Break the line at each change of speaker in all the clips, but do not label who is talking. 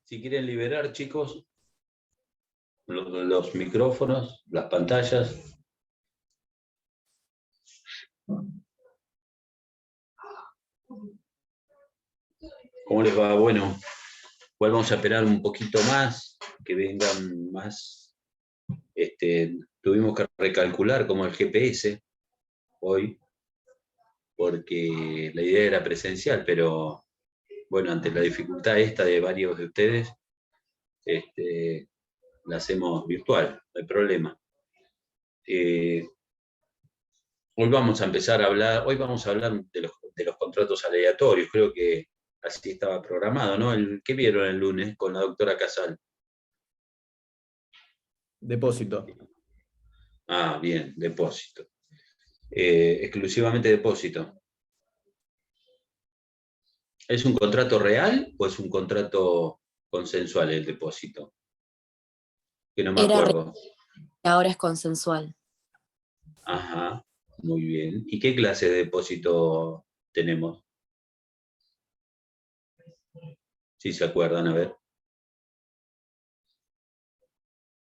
Si quieren liberar, chicos, los micrófonos, las pantallas. ¿Cómo les va? Bueno, pues vamos a esperar un poquito más, que vengan más. Tuvimos que recalcular como el GPS hoy, porque la idea era presencial, pero bueno, ante la dificultad esta de varios de ustedes, la hacemos virtual, no hay problema. Hoy vamos a empezar a hablar, hoy vamos a hablar de los contratos aleatorios, creo que así estaba programado, ¿no? ¿Qué vieron el lunes con la doctora Casal?
Depósito.
Ah, bien, depósito. Exclusivamente depósito. ¿Es un contrato real o es un contrato consensual el depósito? Que no me acuerdo.
Ahora es consensual.
Ajá, muy bien. ¿Y qué clase de depósito tenemos? Si se acuerdan, a ver.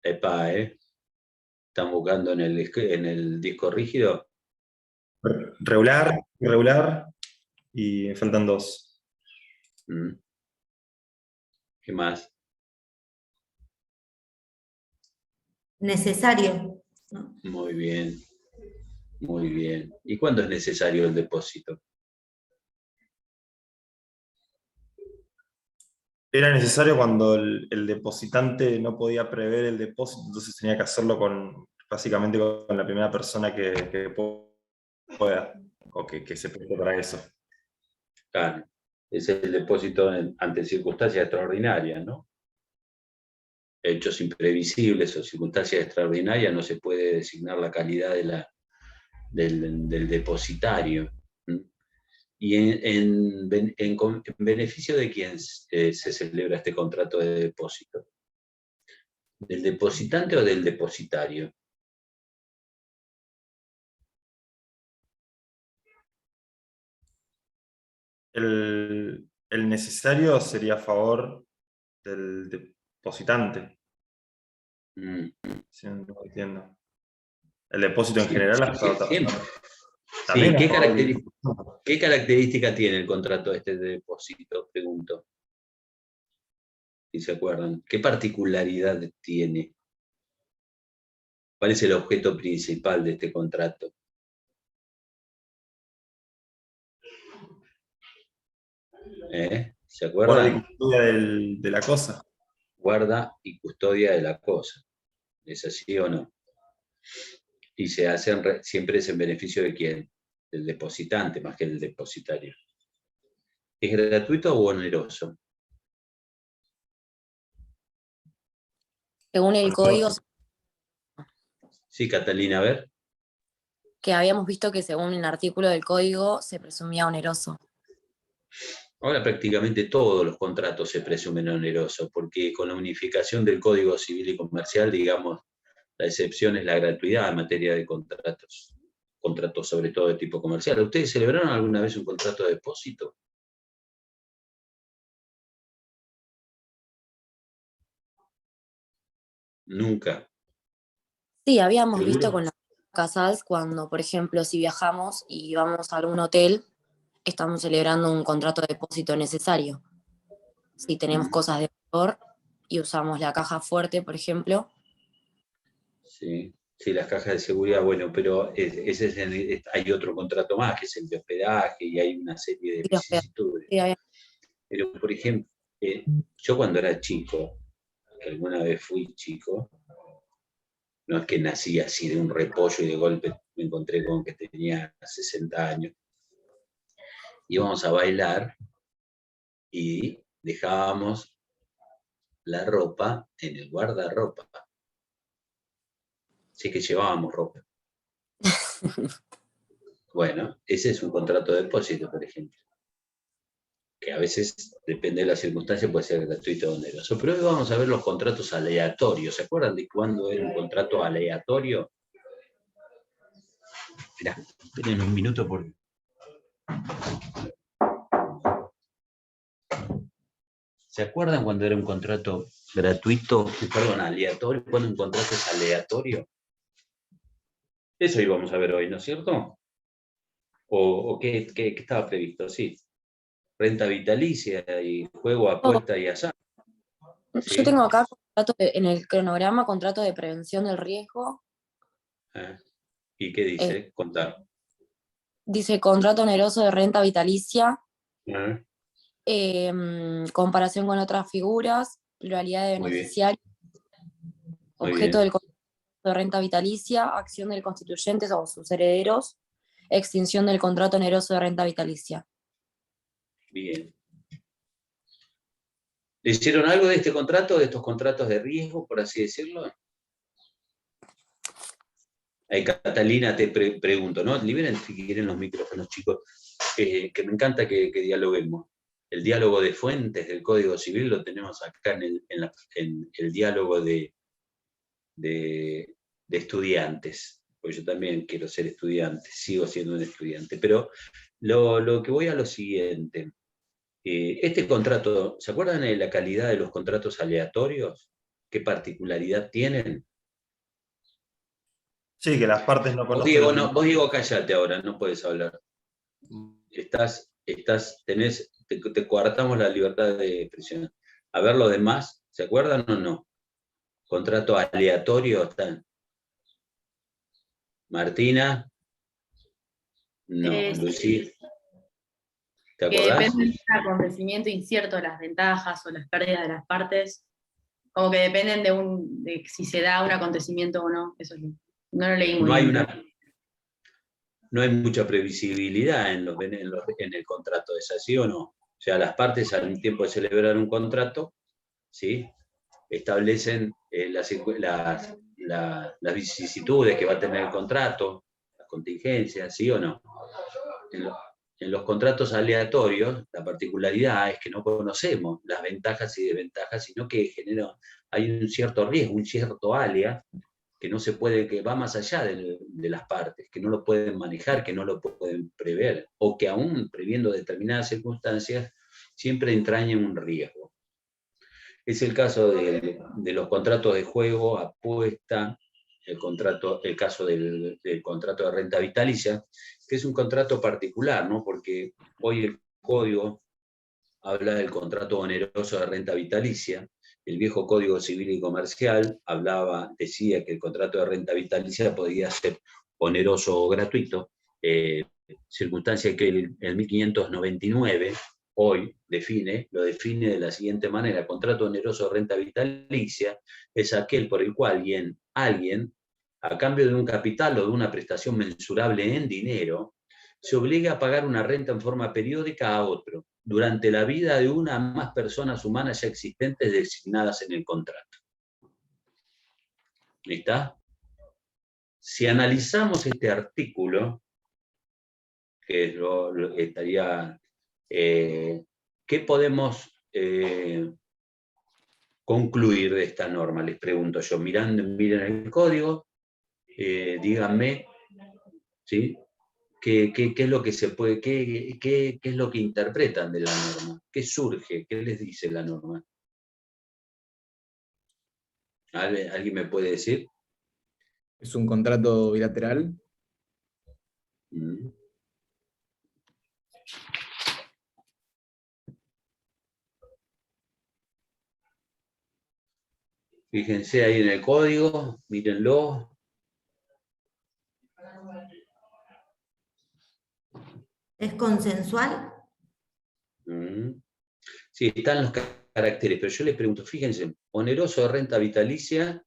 Epa, ¿están buscando en el disco rígido?
Regular, y me faltan dos.
¿Qué más?
Necesario.
Muy bien, muy bien. ¿Y cuándo es necesario el depósito?
Era necesario cuando el depositante no podía prever el depósito, entonces tenía que hacerlo básicamente con la primera persona que pueda, o que se preste para eso.
Claro, es el depósito ante circunstancias extraordinarias, ¿no? Hechos imprevisibles o circunstancias extraordinarias, no se puede designar la calidad del depositario. ¿Y en beneficio de quién se celebra este contrato de depósito? ¿Del depositante o del depositario?
El necesario sería a favor del depositante. Si no entiendo. El depósito en general hasta
siempre.
también.
Sí, ¿qué característica tiene el contrato de depósito? Pregunto. Si se acuerdan. ¿Qué particularidad tiene? ¿Cuál es el objeto principal de este contrato? ¿Se acuerdan?
Guarda y custodia de la cosa.
Guarda y custodia de la cosa. ¿Es así o no? Y se hacen siempre es en beneficio de quién? Del depositante más que del depositario. ¿Es gratuito o oneroso?
Según el código,
Sí, Catalina, a ver.
que habíamos visto que según el artículo del código se presumía oneroso.
Ahora prácticamente todos los contratos se presumen onerosos, porque con la unificación del Código Civil y Comercial, digamos, la excepción es la gratuidad en materia de contratos sobre todo de tipo comercial. ¿Ustedes celebraron alguna vez un contrato de depósito? Nunca.
Sí, habíamos
¿Seguro?
visto con las casas cuando, por ejemplo, si viajamos y vamos a algún hotel, estamos celebrando un contrato de depósito necesario. Si tenemos cosas de valor y usamos la caja fuerte, por ejemplo.
Sí, sí, las cajas de seguridad, bueno, pero hay otro contrato más, que es el de hospedaje, y hay una serie de vicisitudes. Pero, por ejemplo, yo cuando era chico, que alguna vez fui chico, no es que nací así de un repollo y de golpe me encontré con que tenía 60 años. Íbamos a bailar y dejábamos la ropa en el guardarropa. Así que llevábamos ropa. Bueno, ese es un contrato de depósito, por ejemplo. que a veces, depende de la circunstancia, puede ser gratuito o oneroso. Pero hoy vamos a ver los contratos aleatorios. ¿Se acuerdan de cuándo era un contrato aleatorio? Mirá, esperen un minuto porque... ¿Se acuerdan cuando era un contrato gratuito, perdón, aleatorio? Cuando un contrato es aleatorio. Eso íbamos a ver hoy, ¿no es cierto? ¿O qué estaba previsto? Sí. Renta vitalicia y juego, apuesta y azar. ¿Sí?
Yo tengo acá en el cronograma contrato de prevención del riesgo.
¿Y qué dice? Contar.
Dice contrato oneroso de renta vitalicia, comparación con otras figuras, pluralidad de beneficiarios, objeto del contrato de renta vitalicia, acción del constituyente o sus herederos, extinción del contrato oneroso de renta vitalicia.
Bien. ¿Le hicieron algo de este contrato, de estos contratos de riesgo, por así decirlo? Catalina, te pregunto, ¿no? Liberen si quieren los micrófonos, chicos, que me encanta que dialoguemos. El diálogo de fuentes del Código Civil lo tenemos acá en el diálogo de estudiantes, porque yo también quiero ser estudiante, sigo siendo un estudiante, pero lo que voy a lo siguiente. Este contrato, ¿se acuerdan de la calidad de los contratos aleatorios? ¿Qué particularidad tienen?
Sí, que las partes no
Vos,
conocen...
Diego, vos, Diego, callate ahora, no puedes hablar. Te coartamos la libertad de expresión. A ver, los demás, ¿se acuerdan o no? Contrato aleatorio, ¿están? Martina, no, Lucía, ¿te acordás?
Que depende del acontecimiento incierto, las ventajas o las pérdidas de las partes, como que dependen de si se da un acontecimiento o no. Eso no lo leí muy bien.
No hay mucha previsibilidad en el contrato, ¿es así o no? O sea, las partes al tiempo de celebrar un contrato, ¿sí? Establecen las vicisitudes que va a tener el contrato, las contingencias, ¿sí o no? En los contratos aleatorios, la particularidad es que no conocemos las ventajas y desventajas, sino que hay un cierto riesgo, un cierto alias, que no se puede, que va más allá de las partes, que no lo pueden manejar, que no lo pueden prever, o que aún previendo determinadas circunstancias, siempre entrañan un riesgo. Es el caso de los contratos de juego, apuesta, el caso del contrato de renta vitalicia, que es un contrato particular, ¿no? Porque hoy el Código habla del contrato oneroso de renta vitalicia. El viejo Código Civil y Comercial decía que el contrato de renta vitalicia podía ser oneroso o gratuito, circunstancia que el 1599 hoy lo define de la siguiente manera: contrato oneroso de renta vitalicia es aquel por el cual alguien, a cambio de un capital o de una prestación mensurable en dinero, se obliga a pagar una renta en forma periódica a otro, durante la vida de una o más personas humanas ya existentes designadas en el contrato. ¿Está? Si analizamos este artículo, que estaría... ¿qué podemos concluir de esta norma? Les pregunto yo. Miren el código, díganme, ¿sí? ¿Qué es lo que se puede, qué es lo que interpretan de la norma? ¿Qué surge? ¿Qué les dice la norma? ¿Alguien me puede decir?
¿Es un contrato bilateral?
Fíjense ahí en el código, mírenlo.
¿Es consensual?
Sí, están los caracteres, pero yo les pregunto, fíjense, oneroso de renta vitalicia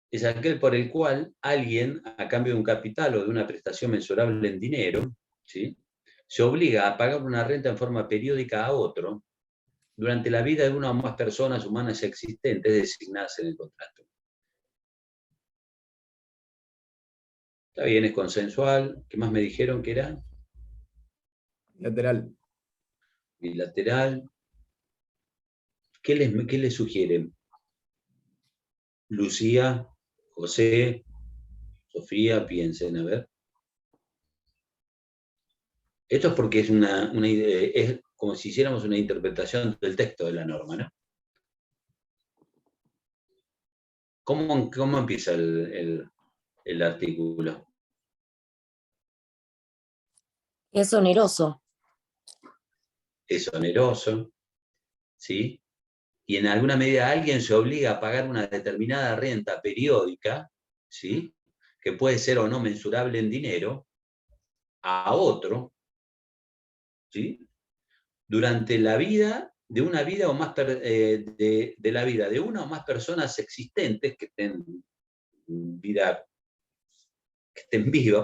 es aquel por el cual alguien, a cambio de un capital o de una prestación mensurable en dinero, ¿sí?, se obliga a pagar una renta en forma periódica a otro durante la vida de una o más personas humanas existentes designadas en el contrato. Está bien, es consensual. ¿Qué más me dijeron que era?
Bilateral.
bilateral. ¿Qué les sugieren? Lucía, José, Sofía, piensen, a ver. Esto es porque es una idea, es como si hiciéramos una interpretación del texto de la norma, ¿no? ¿Cómo empieza el artículo?
Es oneroso.
Es oneroso, ¿sí? Y en alguna medida alguien se obliga a pagar una determinada renta periódica, ¿sí? Que puede ser o no mensurable en dinero, a otro, ¿sí? Durante la vida de una vida o más de la vida de una o más personas existentes que estén vivas,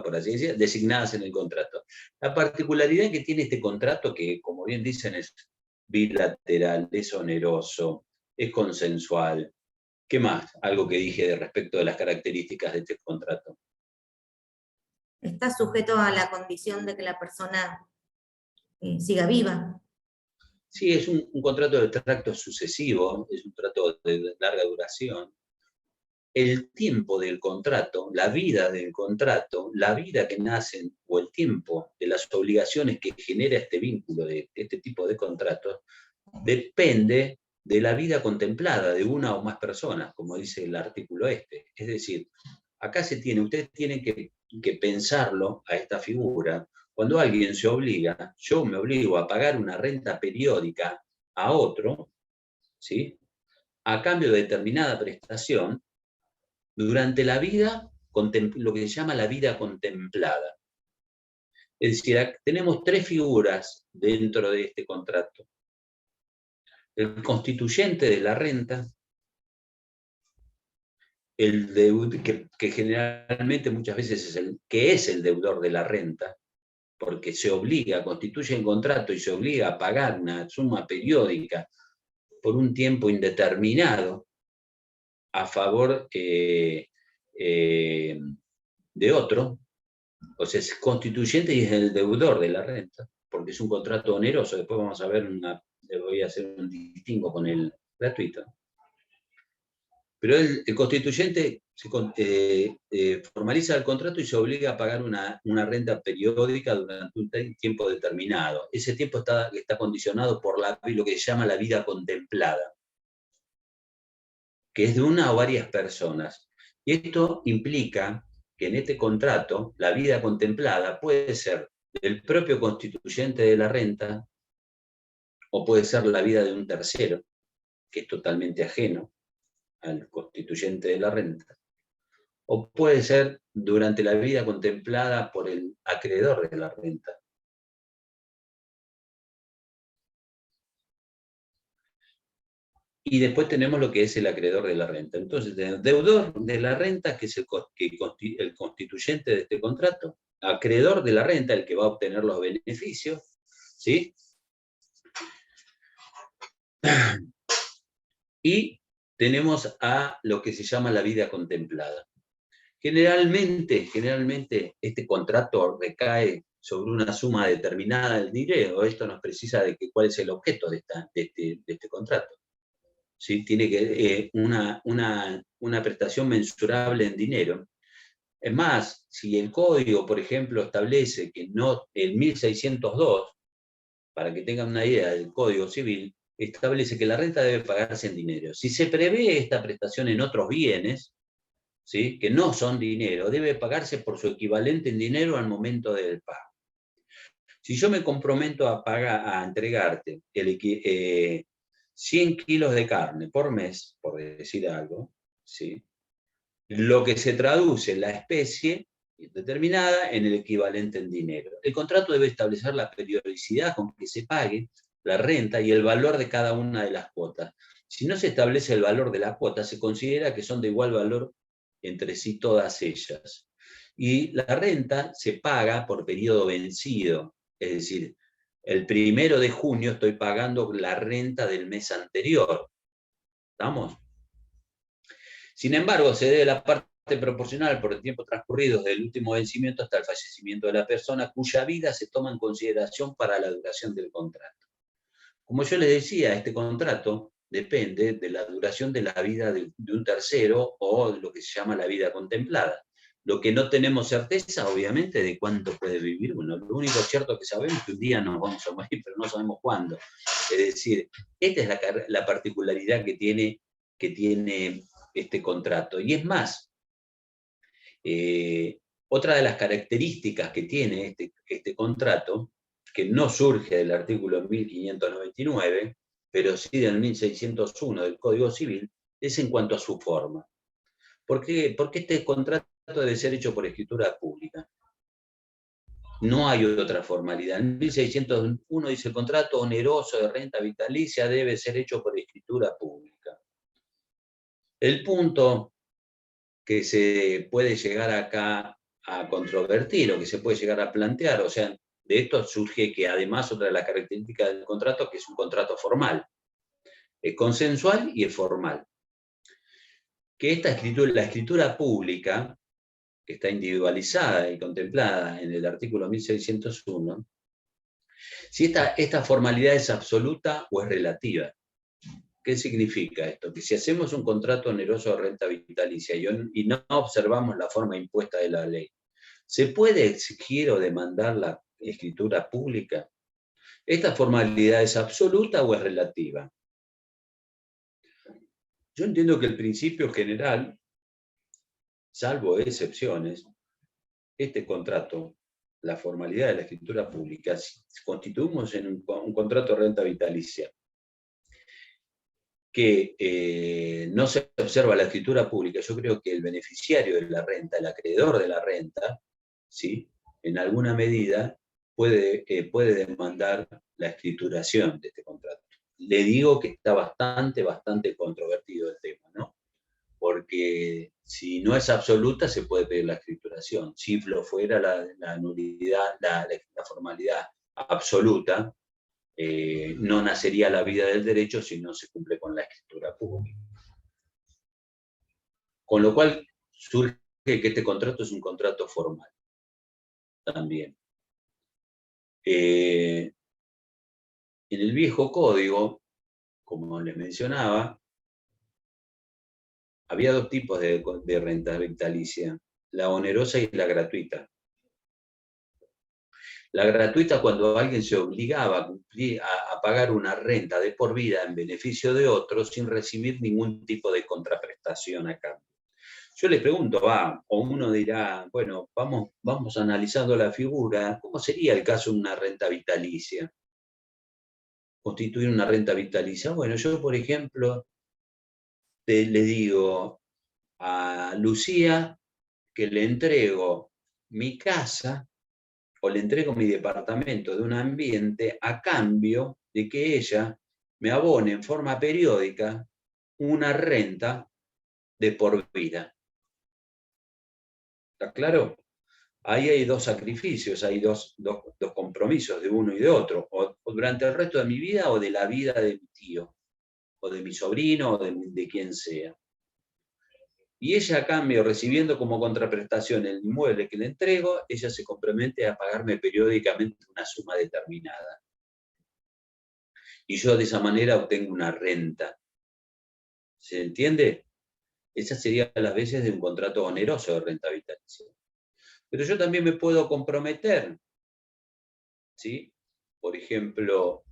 por así decirlo, designadas en el contrato. La particularidad que tiene este contrato, que como bien dicen es bilateral, es oneroso, es consensual. ¿Qué más? Algo que dije respecto de las características de este contrato.
Está sujeto a la condición de que la persona siga viva.
Sí, es un contrato de tracto sucesivo, es un trato de larga duración. El tiempo del contrato, la vida del contrato, la vida que nacen o el tiempo de las obligaciones que genera este vínculo de este tipo de contratos, depende de la vida contemplada de una o más personas, como dice el artículo este. Es decir, acá ustedes tienen que pensarlo a esta figura. Cuando alguien se obliga, yo me obligo a pagar una renta periódica a otro, ¿sí? A cambio de determinada prestación, durante la vida, lo que se llama la vida contemplada. Es decir, tenemos tres figuras dentro de este contrato. El constituyente de la renta, que generalmente muchas veces es el deudor de la renta, porque se obliga, constituye el contrato y se obliga a pagar una suma periódica por un tiempo indeterminado a favor de otro, o sea, es constituyente y es el deudor de la renta, porque es un contrato oneroso. Después vamos a ver, voy a hacer un distingo con el gratuito. Pero el constituyente formaliza el contrato y se obliga a pagar una renta periódica durante un tiempo determinado. Ese tiempo está condicionado por lo que se llama la vida contemplada, que es de una o varias personas. Y esto implica que en este contrato la vida contemplada puede ser del propio constituyente de la renta o puede ser la vida de un tercero, que es totalmente ajeno al constituyente de la renta, o puede ser durante la vida contemplada por el acreedor de la renta. Y después tenemos lo que es el acreedor de la renta. Entonces, el deudor de la renta, que es el constituyente de este contrato, acreedor de la renta, el que va a obtener los beneficios, ¿sí? Y tenemos a lo que se llama la vida contemplada. Generalmente este contrato recae sobre una suma determinada del dinero. Esto nos precisa de cuál es el objeto de este contrato. ¿Sí? Tiene que una prestación mensurable en dinero. Es más, si el código, por ejemplo, establece que no, el 1602, para que tengan una idea del Código Civil, establece que la renta debe pagarse en dinero. Si se prevé esta prestación en otros bienes, ¿sí? Que no son dinero, debe pagarse por su equivalente en dinero al momento del pago. Si yo me comprometo a entregarte 100 kilos de carne por mes, por decir algo, ¿sí? Lo que se traduce en la especie determinada en el equivalente en dinero. El contrato debe establecer la periodicidad con que se pague la renta y el valor de cada una de las cuotas. Si no se establece el valor de la cuota, se considera que son de igual valor entre sí todas ellas. Y la renta se paga por periodo vencido, es decir, el 1 de junio estoy pagando la renta del mes anterior. ¿Estamos? Sin embargo, se debe la parte proporcional por el tiempo transcurrido desde el último vencimiento hasta el fallecimiento de la persona cuya vida se toma en consideración para la duración del contrato. Como yo les decía, este contrato depende de la duración de la vida de un tercero o de lo que se llama la vida contemplada. Lo que no tenemos certeza, obviamente, de cuánto puede vivir uno. Lo único cierto que sabemos es que un día nos vamos a morir, pero no sabemos cuándo. Es decir, esta es la particularidad que tiene este contrato. Y es más, otra de las características que tiene este contrato, que no surge del artículo 1599, pero sí del 1601 del Código Civil, es en cuanto a su forma. ¿Por qué? Porque este contrato debe ser hecho por escritura pública. No hay otra formalidad. En 1601 dice: el contrato oneroso de renta vitalicia debe ser hecho por escritura pública. El punto que se puede llegar acá a controvertir o que se puede llegar a plantear, o sea, de esto surge que además otra de las características del contrato, que es un contrato formal, es consensual y es formal. Que la escritura pública, que está individualizada y contemplada en el artículo 1601, si esta formalidad es absoluta o es relativa. ¿Qué significa esto? Que si hacemos un contrato oneroso de renta vitalicia y no observamos la forma impuesta de la ley, ¿se puede exigir o demandar la escritura pública? ¿Esta formalidad es absoluta o es relativa? Yo entiendo que el principio general, salvo excepciones, este contrato, la formalidad de la escritura pública, si constituimos en un contrato de renta vitalicia que no se observa la escritura pública, yo creo que el beneficiario de la renta, el acreedor de la renta, ¿sí?, en alguna medida puede demandar la escrituración de este contrato. Le digo que está bastante controvertido el tema, ¿no? Porque si no es absoluta se puede pedir la escrituración. Si lo fuera la nulidad, la formalidad absoluta, no nacería la vida del derecho si no se cumple con la escritura pública. Con lo cual surge que este contrato es un contrato formal también. En el viejo código, como les mencionaba, había dos tipos de renta vitalicia: la onerosa y la gratuita. La gratuita, cuando alguien se obligaba a pagar una renta de por vida en beneficio de otros sin recibir ningún tipo de contraprestación a cambio. Yo les pregunto, o uno dirá, bueno, vamos analizando la figura, ¿cómo sería el caso de una renta vitalicia? Constituir una renta vitalicia. Bueno, yo, por ejemplo, le digo a Lucía que le entrego mi casa o le entrego mi departamento de un ambiente a cambio de que ella me abone en forma periódica una renta de por vida. ¿Está claro? Ahí hay dos sacrificios, hay dos compromisos de uno y de otro, o durante el resto de mi vida o de la vida de mi tío, o de mi sobrino, o de quien sea. Y ella, a cambio, recibiendo como contraprestación el inmueble que le entrego, ella se compromete a pagarme periódicamente una suma determinada. Y yo de esa manera obtengo una renta. ¿Se entiende? Esas serían las veces de un contrato oneroso de renta vitalicia. Pero yo también me puedo comprometer, ¿sí? Por ejemplo,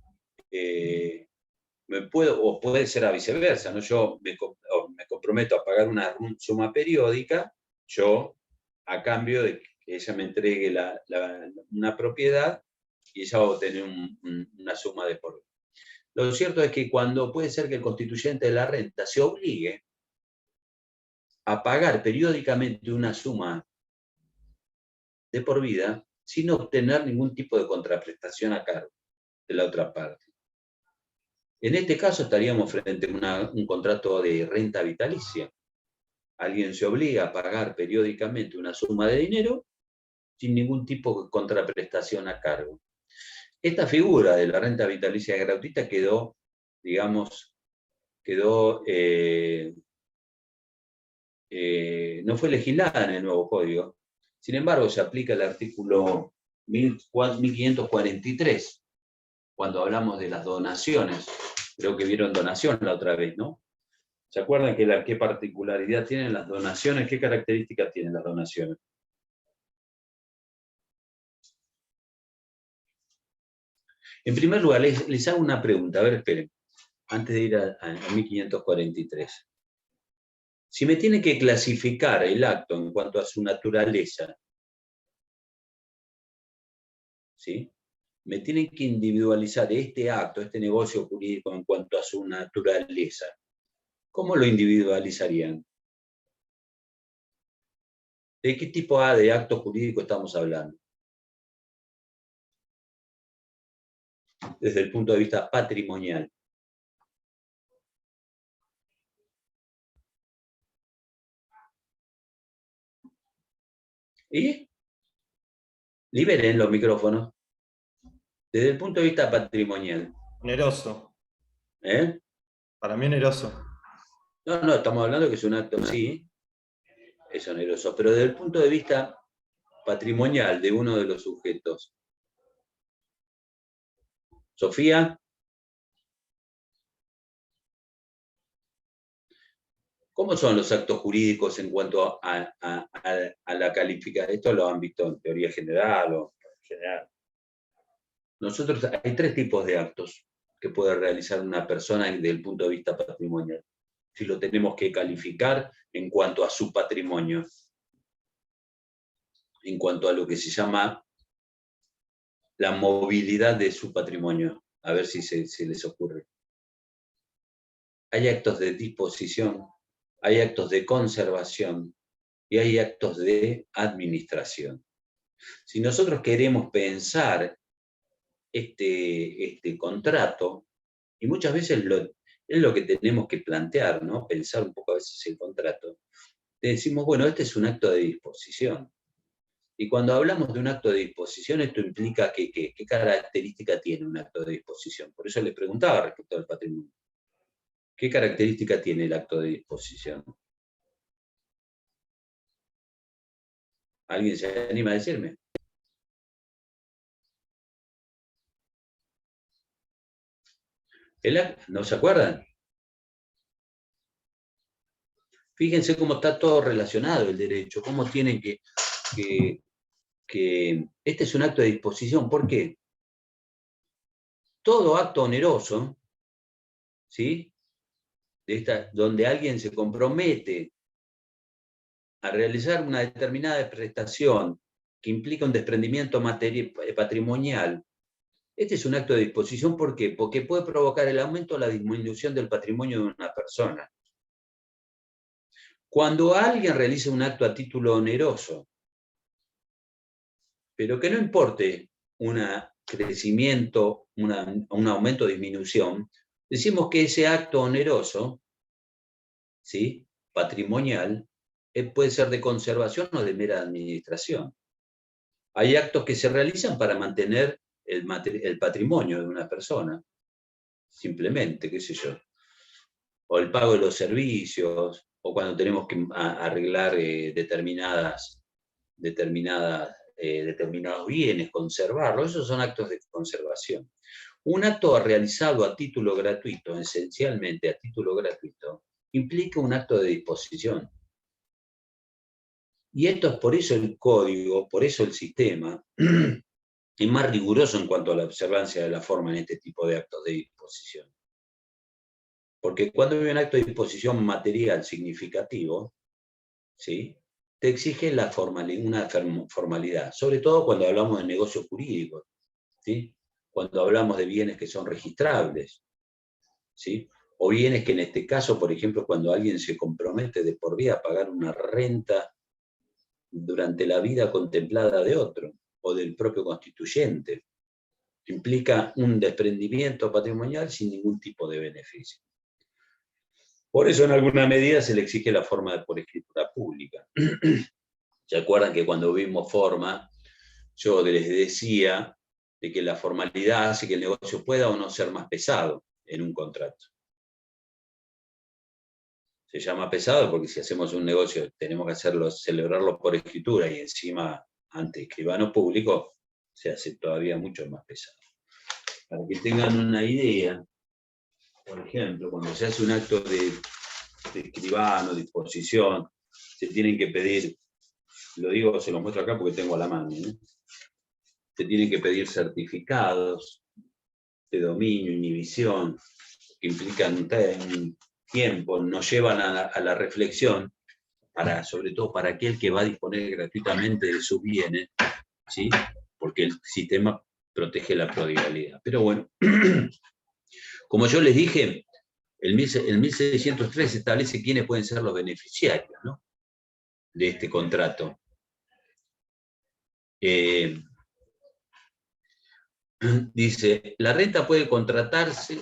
o puede ser a viceversa, ¿no? Yo me comprometo a pagar una suma periódica, yo, a cambio de que ella me entregue una propiedad y ella va a obtener una suma de por vida. Lo cierto es que puede ser que el constituyente de la renta se obligue a pagar periódicamente una suma de por vida sin obtener ningún tipo de contraprestación a cargo de la otra parte. En este caso estaríamos frente a un contrato de renta vitalicia. Alguien se obliga a pagar periódicamente una suma de dinero sin ningún tipo de contraprestación a cargo. Esta figura de la renta vitalicia gratuita quedó, digamos, no fue legislada en el nuevo código. Sin embargo, se aplica el artículo 1543 cuando hablamos de las donaciones. Creo que vieron donación la otra vez, ¿no? ¿Se acuerdan qué particularidad tienen las donaciones? ¿Qué características tienen las donaciones? En primer lugar, les hago una pregunta. A ver, esperen. Antes de ir a 1543. Si me tiene que clasificar el acto en cuanto a su naturaleza, ¿sí? Me tienen que individualizar este acto, este negocio jurídico en cuanto a su naturaleza. ¿Cómo lo individualizarían? ¿De qué tipo de acto jurídico estamos hablando? Desde el punto de vista patrimonial. ¿Y? Liberen los micrófonos. Desde el punto de vista patrimonial.
Oneroso.
¿Eh?
Para mí oneroso.
No, estamos hablando que es un acto, sí, es oneroso, pero desde el punto de vista patrimonial de uno de los sujetos. Sofía. ¿Cómo son los actos jurídicos en cuanto a la calificación? Esto lo han visto en teoría general o en general. Nosotros, hay 3 tipos de actos que puede realizar una persona desde el punto de vista patrimonial. Si lo tenemos que calificar en cuanto a su patrimonio, en cuanto a lo que se llama la movilidad de su patrimonio. A ver si les ocurre. Hay actos de disposición, hay actos de conservación y hay actos de administración. Si nosotros queremos pensar este contrato, y muchas veces es lo que tenemos que plantear, ¿no? Pensar un poco a veces el contrato, decimos, bueno, este es un acto de disposición. Y cuando hablamos de un acto de disposición, esto implica qué característica tiene un acto de disposición. Por eso les preguntaba respecto al patrimonio. ¿Qué característica tiene el acto de disposición? ¿Alguien se anima a decirme? ¿No se acuerdan? Fíjense cómo está todo relacionado el derecho, cómo tienen que este es un acto de disposición. ¿Por qué? Todo acto oneroso, ¿sí? Donde alguien se compromete a realizar una determinada prestación que implica un desprendimiento patrimonial, este es un acto de disposición. ¿Por qué? Porque puede provocar el aumento o la disminución del patrimonio de una persona. Cuando alguien realiza un acto a título oneroso, pero que no importe un crecimiento, un aumento o disminución, decimos que ese acto oneroso, ¿sí?, patrimonial, puede ser de conservación o de mera administración. Hay actos que se realizan para mantener el patrimonio de una persona, simplemente, qué sé yo, o el pago de los servicios, o cuando tenemos que arreglar determinados bienes, conservarlos. Esos son actos de conservación. Un acto realizado a título gratuito, esencialmente a título gratuito, implica un acto de disposición. Y esto es por eso el código, por eso el sistema, es más riguroso en cuanto a la observancia de la forma en este tipo de actos de disposición. Porque cuando hay un acto de disposición material significativo, ¿sí?, te exige una formalidad, sobre todo cuando hablamos de negocios jurídicos, ¿sí?, cuando hablamos de bienes que son registrables, ¿sí?, o bienes que en este caso, por ejemplo, cuando alguien se compromete de por vida a pagar una renta durante la vida contemplada de otro, o del propio constituyente, implica un desprendimiento patrimonial sin ningún tipo de beneficio. Por eso en alguna medida se le exige la forma por escritura pública. ¿Se acuerdan que cuando vimos forma, yo les decía de que la formalidad hace que el negocio pueda o no ser más pesado en un contrato? Se llama pesado porque si hacemos un negocio tenemos que celebrarlo por escritura y encima ante escribano público, se hace todavía mucho más pesado. Para que tengan una idea, por ejemplo, cuando se hace un acto de escribano, disposición, se tienen que pedir, lo digo, se lo muestro acá porque tengo a la mano, ¿no? Se tienen que pedir certificados de dominio, inhibición, que implican un tiempo, nos llevan a la reflexión, sobre todo para aquel que va a disponer gratuitamente de sus bienes, ¿sí? Porque el sistema protege la prodigalidad. Pero bueno, como yo les dije, el 1603 establece quiénes pueden ser los beneficiarios, ¿no?, de este contrato. Dice, la renta puede contratarse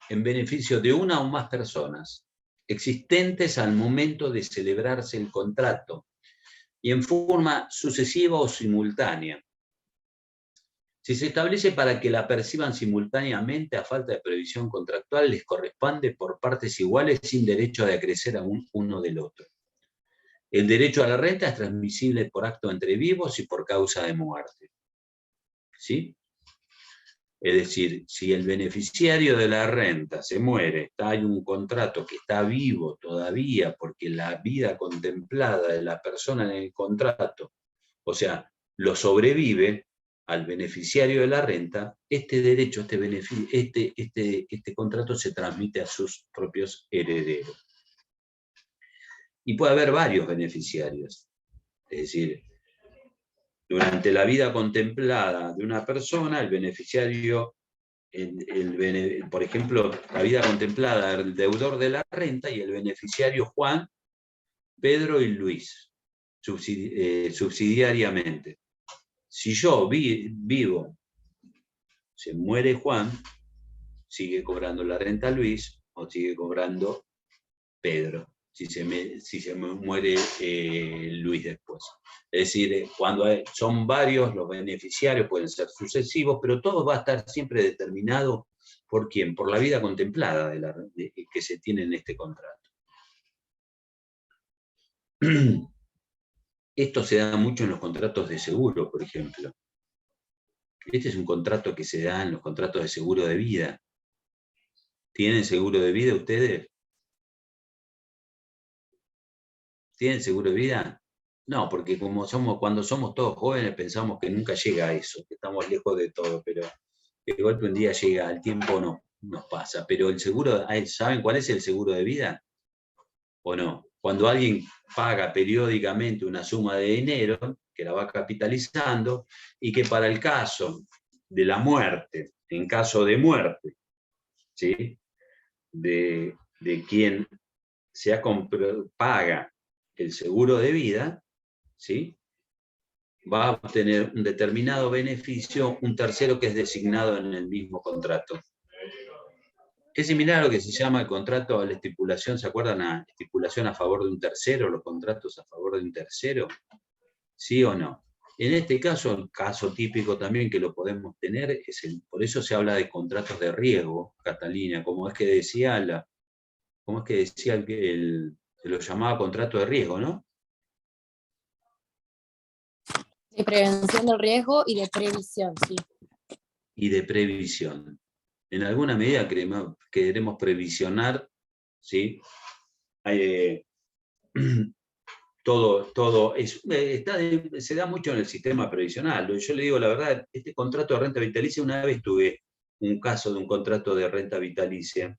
en beneficio de una o más personas existentes al momento de celebrarse el contrato y en forma sucesiva o simultánea. Si se establece para que la perciban simultáneamente a falta de previsión contractual, les corresponde por partes iguales sin derecho de acrecer a uno del otro. El derecho a la renta es transmisible por acto entre vivos y por causa de muerte. ¿Sí? Es decir, si el beneficiario de la renta se muere, hay un contrato que está vivo todavía porque la vida contemplada de la persona en el contrato, o sea, lo sobrevive al beneficiario de la renta, este derecho, este contrato se transmite a sus propios herederos. Y puede haber varios beneficiarios. Es decir, durante la vida contemplada de una persona, el beneficiario, por ejemplo, la vida contemplada del deudor de la renta y el beneficiario Juan, Pedro y Luis, subsidiariamente. Si yo vivo, se muere Juan, sigue cobrando la renta Luis o sigue cobrando Pedro, si se muere Luis después. Es decir, cuando son varios los beneficiarios, pueden ser sucesivos, pero todo va a estar siempre determinado por quién, por la vida contemplada que se tiene en este contrato. Esto se da mucho en los contratos de seguro, por ejemplo. Este es un contrato que se da en los contratos de seguro de vida. ¿Tienen seguro de vida ustedes? ¿Tienen seguro de vida? No, porque cuando somos todos jóvenes pensamos que nunca llega a eso, que estamos lejos de todo, pero de golpe un día llega, el tiempo no nos pasa. Pero el seguro, ¿saben cuál es el seguro de vida? ¿O no? Cuando alguien paga periódicamente una suma de dinero, que la va capitalizando, y que para el caso de la muerte, en caso de muerte, ¿sí?, de quien paga el seguro de vida, ¿sí?, va a obtener un determinado beneficio un tercero que es designado en el mismo contrato. Es similar a lo que se llama el contrato a la estipulación, ¿se acuerdan? A estipulación a favor de un tercero, los contratos a favor de un tercero, ¿sí o no? En este caso, el caso típico también que lo podemos tener, por eso se habla de contratos de riesgo, Catalina, como es que decía el que lo llamaba contrato de riesgo, ¿no?
De prevención del riesgo y de previsión, sí.
Y de previsión. En alguna medida queremos previsionar, ¿sí? Todo se da mucho en el sistema previsional. Yo le digo la verdad, este contrato de renta vitalicia, una vez tuve un caso de un contrato de renta vitalicia,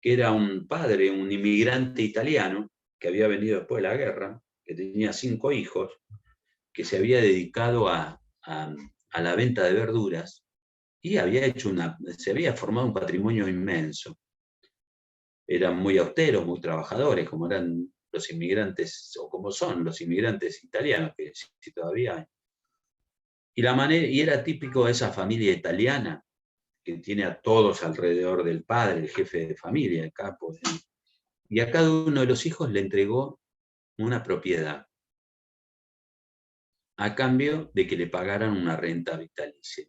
que era un padre, un inmigrante italiano, que había venido después de la guerra, que tenía 5 hijos, que se había dedicado a la venta de verduras, y se había formado un patrimonio inmenso. Eran muy austeros, muy trabajadores, como eran los inmigrantes, o como son los inmigrantes italianos, que sí todavía hay. Y era típico de esa familia italiana, que tiene a todos alrededor del padre, el jefe de familia, el capo. Y a cada uno de los hijos le entregó una propiedad, a cambio de que le pagaran una renta vitalicia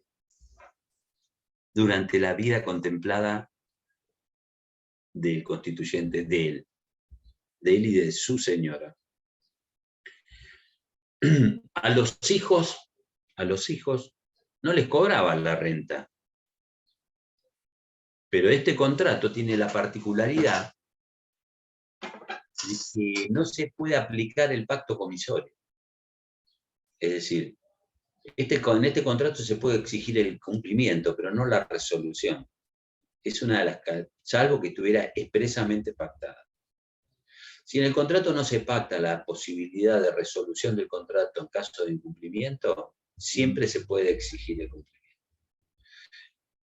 durante la vida contemplada del constituyente, de él y de su señora. A los hijos no les cobraban la renta, Pero este contrato tiene la particularidad de que no se puede aplicar el pacto comisorio. Es decir, en este contrato se puede exigir el cumplimiento, pero no la resolución. Es una de las, salvo que estuviera expresamente pactada. Si en el contrato no se pacta la posibilidad de resolución del contrato en caso de incumplimiento, siempre se puede exigir el cumplimiento.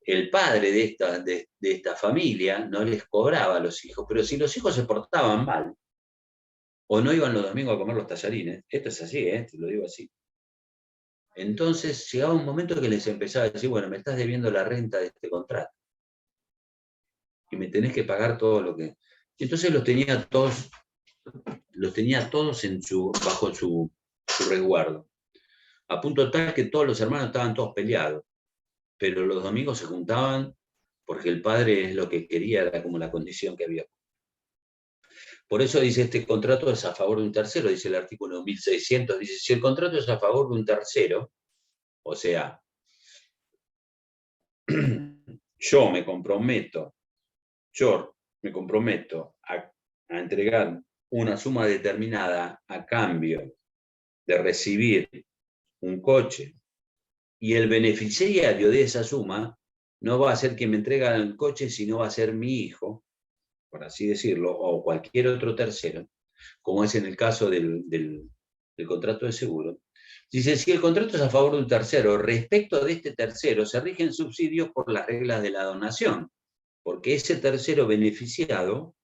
El padre de esta familia no les cobraba a los hijos, pero si los hijos se portaban mal, o no iban los domingos a comer los tallarines, esto es así, te lo digo así. Entonces llegaba un momento que les empezaba a decir, bueno, me estás debiendo la renta de este contrato. Y me tenés que pagar todo lo que... Y entonces los tenía todos bajo su resguardo. A punto tal que todos los hermanos estaban todos peleados. Pero los domingos se juntaban porque el padre es lo que quería, era como la condición que había. Por eso dice, este contrato es a favor de un tercero, dice el artículo 1600, dice, si el contrato es a favor de un tercero, o sea, yo me comprometo a entregar una suma determinada a cambio de recibir un coche, y el beneficiario de esa suma no va a ser quien me entrega el coche, sino va a ser mi hijo, por así decirlo, o cualquier otro tercero, como es en el caso del contrato de seguro. Dice, si el contrato es a favor de un tercero, respecto de este tercero se rigen subsidios por las reglas de la donación, porque ese tercero beneficiado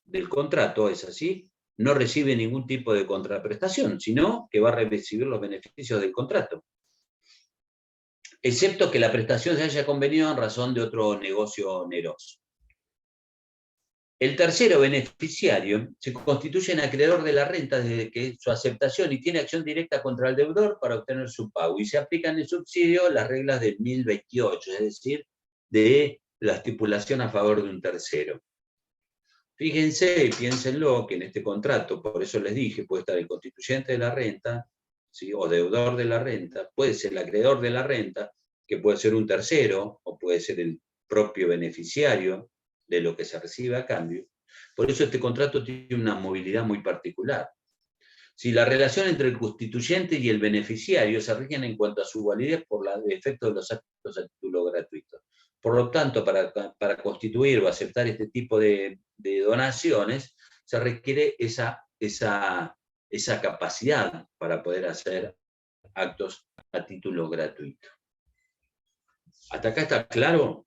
del contrato, es así, no recibe ningún tipo de contraprestación, sino que va a recibir los beneficios del contrato, excepto que la prestación se haya convenido en razón de otro negocio oneroso. El tercero beneficiario se constituye en acreedor de la renta desde que su aceptación y tiene acción directa contra el deudor para obtener su pago, y se aplican en subsidio las reglas del 1028, es decir, de la estipulación a favor de un tercero. Fíjense y piénsenlo que en este contrato, por eso les dije, puede estar el constituyente de la renta, ¿sí?, o deudor de la renta, puede ser el acreedor de la renta, que puede ser un tercero, o puede ser el propio beneficiario de lo que se recibe a cambio. Por eso este contrato tiene una movilidad muy particular. Si la relación entre el constituyente y el beneficiario se rigen en cuanto a su validez por el efecto de los actos a título gratuito. Por lo tanto, para constituir o aceptar este tipo de donaciones, se requiere esa capacidad para poder hacer actos a título gratuito. ¿Hasta acá está claro?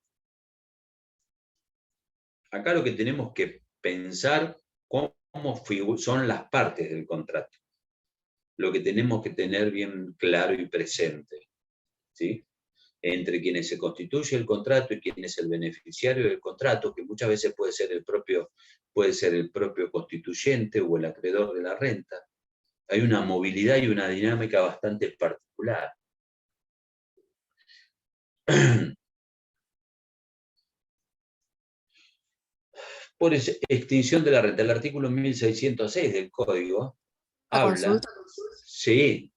Acá lo que tenemos que pensar cómo son las partes del contrato. Lo que tenemos que tener bien claro y presente, ¿sí?, entre quienes se constituye el contrato y quién es el beneficiario del contrato, que muchas veces puede ser el propio constituyente o el acreedor de la renta. Hay una movilidad y una dinámica bastante particular. Por extinción de la renta, el artículo 1606 del Código habla...
¿Consulta?
Sí.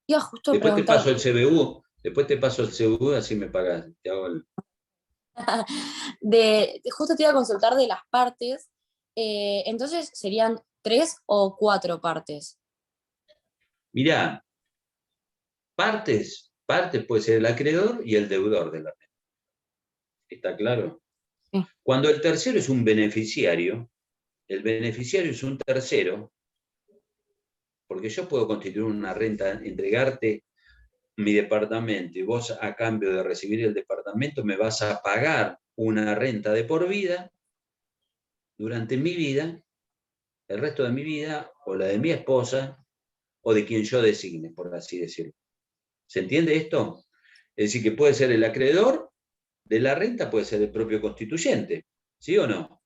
Justo
Después te
preguntar.
paso el CBU, así me pagas. Te hago el...
Justo te iba a consultar de las partes. Entonces, ¿serían 3 o 4 partes?
Mirá, partes puede ser el acreedor y el deudor de la renta. ¿Está claro?
Sí.
Cuando el tercero es un beneficiario, el beneficiario es un tercero, porque yo puedo constituir una renta, entregarte mi departamento, y vos a cambio de recibir el departamento me vas a pagar una renta de por vida durante mi vida, el resto de mi vida, o la de mi esposa, o de quien yo designe, por así decirlo. ¿Se entiende esto? Es decir, que puede ser el acreedor de la renta, puede ser el propio constituyente, ¿sí o no?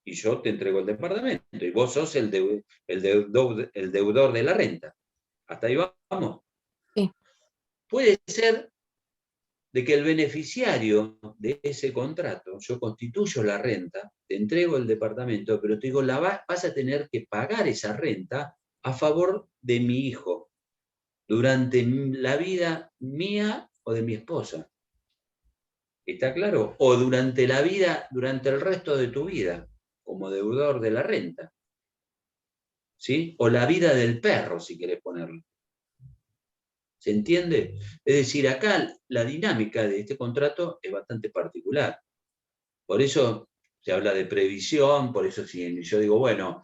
Y yo te entrego el departamento, y vos sos el deudor de la renta. ¿Hasta ahí vamos?
Sí.
Puede ser de que el beneficiario de ese contrato, yo constituyo la renta, te entrego el departamento, pero te digo, vas a tener que pagar esa renta a favor de mi hijo durante la vida mía o de mi esposa. ¿Está claro? O durante la vida, durante el resto de tu vida, como deudor de la renta. ¿Sí? O la vida del perro, si querés ponerlo. ¿Se entiende? Es decir, acá la dinámica de este contrato es bastante particular. Por eso se habla de previsión, por eso si yo digo, bueno,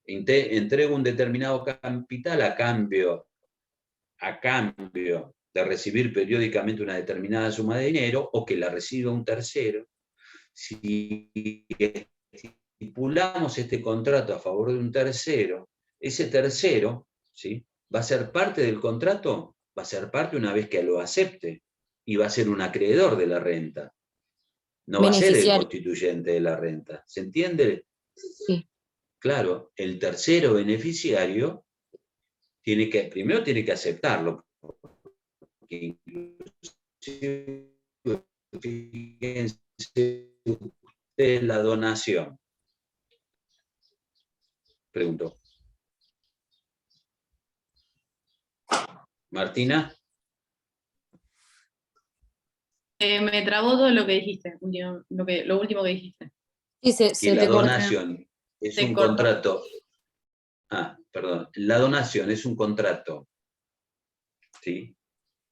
entrego un determinado capital a cambio de recibir periódicamente una determinada suma de dinero o que la reciba un tercero, si estipulamos este contrato a favor de un tercero, ese tercero, ¿sí?, va a ser parte del contrato, va a ser parte una vez que lo acepte y va a ser un acreedor de la renta. No va a ser el constituyente de la renta. ¿Se entiende?
Sí.
Claro, el tercero beneficiario primero tiene que aceptarlo. Porque fíjense ustedes la donación. Pregunto. Martina.
Me trabó todo lo que dijiste, lo último que dijiste.
Sí,
la donación es un contrato. Perdón. La donación es un contrato, ¿sí?,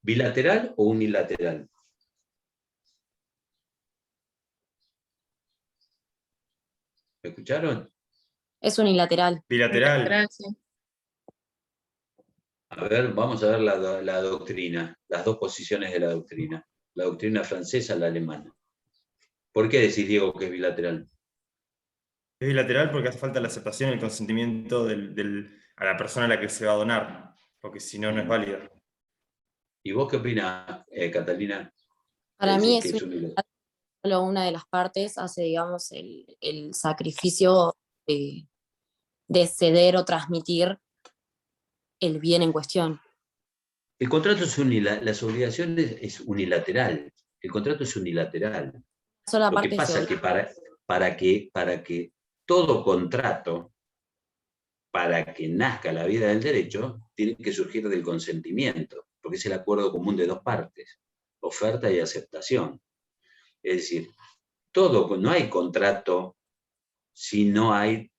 bilateral o unilateral. ¿Me escucharon?
Es unilateral.
Bilateral.
Sí.
A ver, vamos a ver la doctrina, las dos posiciones de la doctrina. La doctrina francesa, la alemana. ¿Por qué decís, Diego, que es bilateral?
Es bilateral porque hace falta la aceptación y el consentimiento a la persona a la que se va a donar, porque si no, no es válido.
¿Y vos qué opinás, Catalina?
Para mí es solo una de las partes hace, digamos, el sacrificio de ceder o transmitir el bien en cuestión.
El contrato es las obligaciones es unilateral. El contrato es unilateral. Lo que pasa es que para que todo contrato, para que nazca la vida del derecho, tiene que surgir del consentimiento, porque es el acuerdo común de dos partes, oferta y aceptación. Es decir, no hay contrato si no hay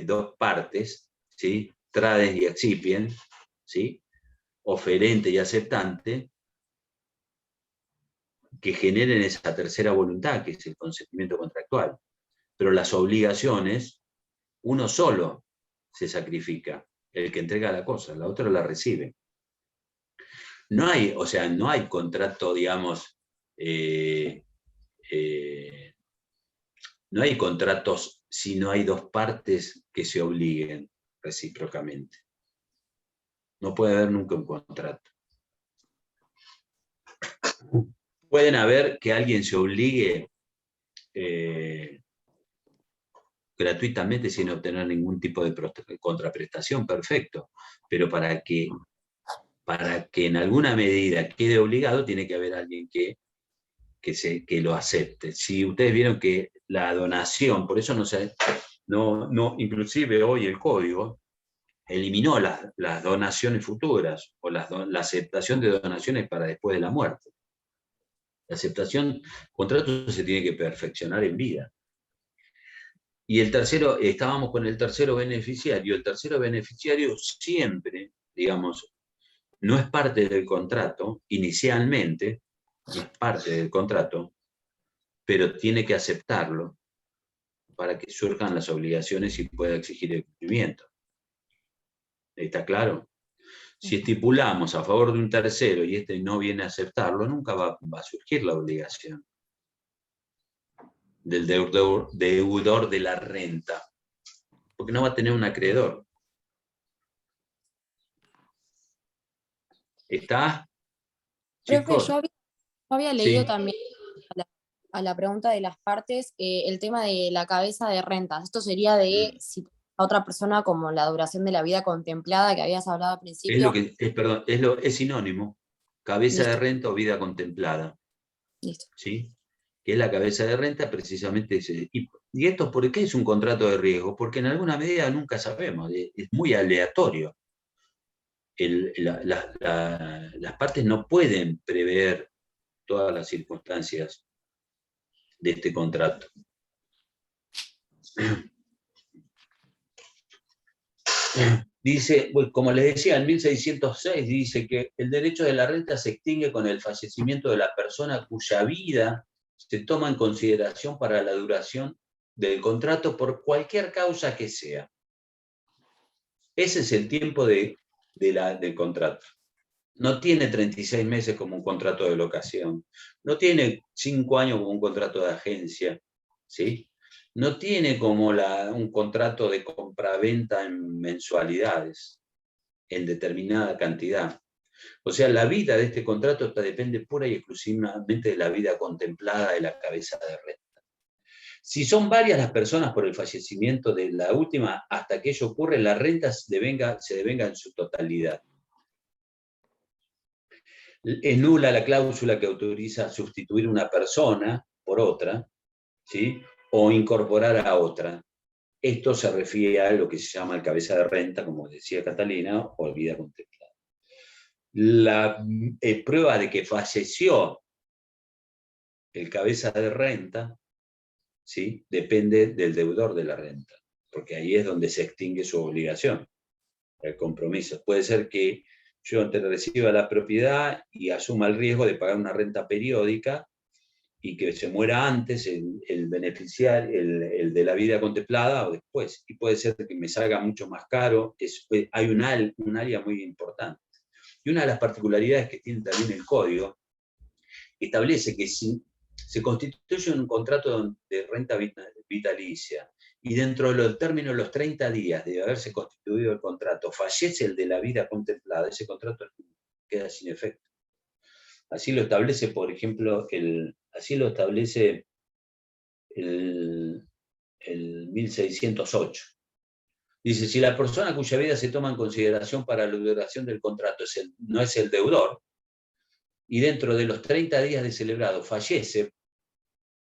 dos partes, ¿sí?, trades y accipient, ¿sí?, oferente y aceptante, que generen esa tercera voluntad, que es el consentimiento contractual. Pero las obligaciones, uno solo se sacrifica, el que entrega la cosa, la otra la recibe. No hay contrato, digamos, no hay contratos si no hay dos partes que se obliguen recíprocamente. No puede haber nunca un contrato. Pueden haber que alguien se obligue gratuitamente sin obtener ningún tipo de contraprestación, perfecto, pero para que en alguna medida quede obligado, tiene que haber alguien que lo acepte. Si ustedes vieron que la donación, por eso inclusive hoy el código eliminó las donaciones futuras o la aceptación de donaciones para después de la muerte. La aceptación, contrato se tiene que perfeccionar en vida. Y estábamos con el tercero beneficiario. El tercero beneficiario siempre, digamos, no es parte del contrato, inicialmente, no es parte del contrato, pero tiene que aceptarlo para que surjan las obligaciones y pueda exigir el cumplimiento. ¿Está claro? Si estipulamos a favor de un tercero y este no viene a aceptarlo, nunca va a surgir la obligación del deudor de la renta, porque no va a tener un acreedor. ¿Está?
Profe, yo había leído
Sí.
también a la pregunta de las partes el tema de la cabeza de rentas. Esto sería de si a otra persona como la duración de la vida contemplada que habías hablado al principio.
Es sinónimo. Cabeza de renta o vida contemplada.
Listo.
¿Sí? Que es la cabeza de renta precisamente ese. ¿Y esto por qué es un contrato de riesgo? Porque en alguna medida nunca sabemos, es muy aleatorio. Las partes no pueden prever todas las circunstancias de este contrato. Dice, pues, como les decía, en 1606 dice que el derecho de la renta se extingue con el fallecimiento de la persona cuya vida se toma en consideración para la duración del contrato por cualquier causa que sea. Ese es el tiempo del contrato. No tiene 36 meses como un contrato de locación, no tiene 5 años como un contrato de agencia, ¿sí? No tiene como un contrato de compraventa en mensualidades, en determinada cantidad. O sea, la vida de este contrato depende pura y exclusivamente de la vida contemplada de la cabeza de renta. Si son varias las personas por el fallecimiento de la última, hasta que ello ocurre, la renta se devenga en su totalidad. Es nula la cláusula que autoriza sustituir una persona por otra, ¿sí? O incorporar a otra. Esto se refiere a lo que se llama el cabeza de renta, como decía Catalina, o vida contemplada. La prueba de que falleció el cabeza de renta, ¿sí? Depende del deudor de la renta, porque ahí es donde se extingue su obligación, el compromiso. Puede ser que yo te reciba la propiedad y asuma el riesgo de pagar una renta periódica y que se muera antes el beneficiario, el de la vida contemplada o después. Y puede ser que me salga mucho más caro. Hay un área muy importante. Y una de las particularidades que tiene también el código establece que si se constituye un contrato de renta vitalicia y dentro del término de los 30 días de haberse constituido el contrato fallece el de la vida contemplada, ese contrato queda sin efecto. Así lo establece, por ejemplo, así lo establece el 1608. Dice, si la persona cuya vida se toma en consideración para la duración del contrato no es el deudor, y dentro de los 30 días de celebrado fallece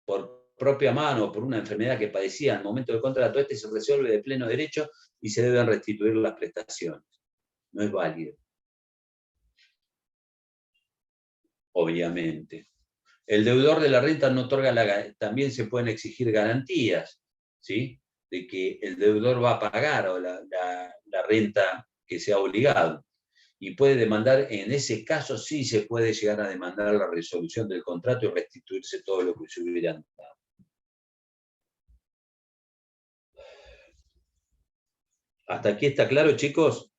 por propia mano o por una enfermedad que padecía al momento del contrato, este se resuelve de pleno derecho y se deben restituir las prestaciones. No es válido. Obviamente. El deudor de la renta no otorga también se pueden exigir garantías, ¿sí? De que el deudor va a pagar o la renta que sea obligado. Y puede demandar, en ese caso sí se puede llegar a demandar la resolución del contrato y restituirse todo lo que se hubiera dado. ¿Hasta aquí está claro, chicos?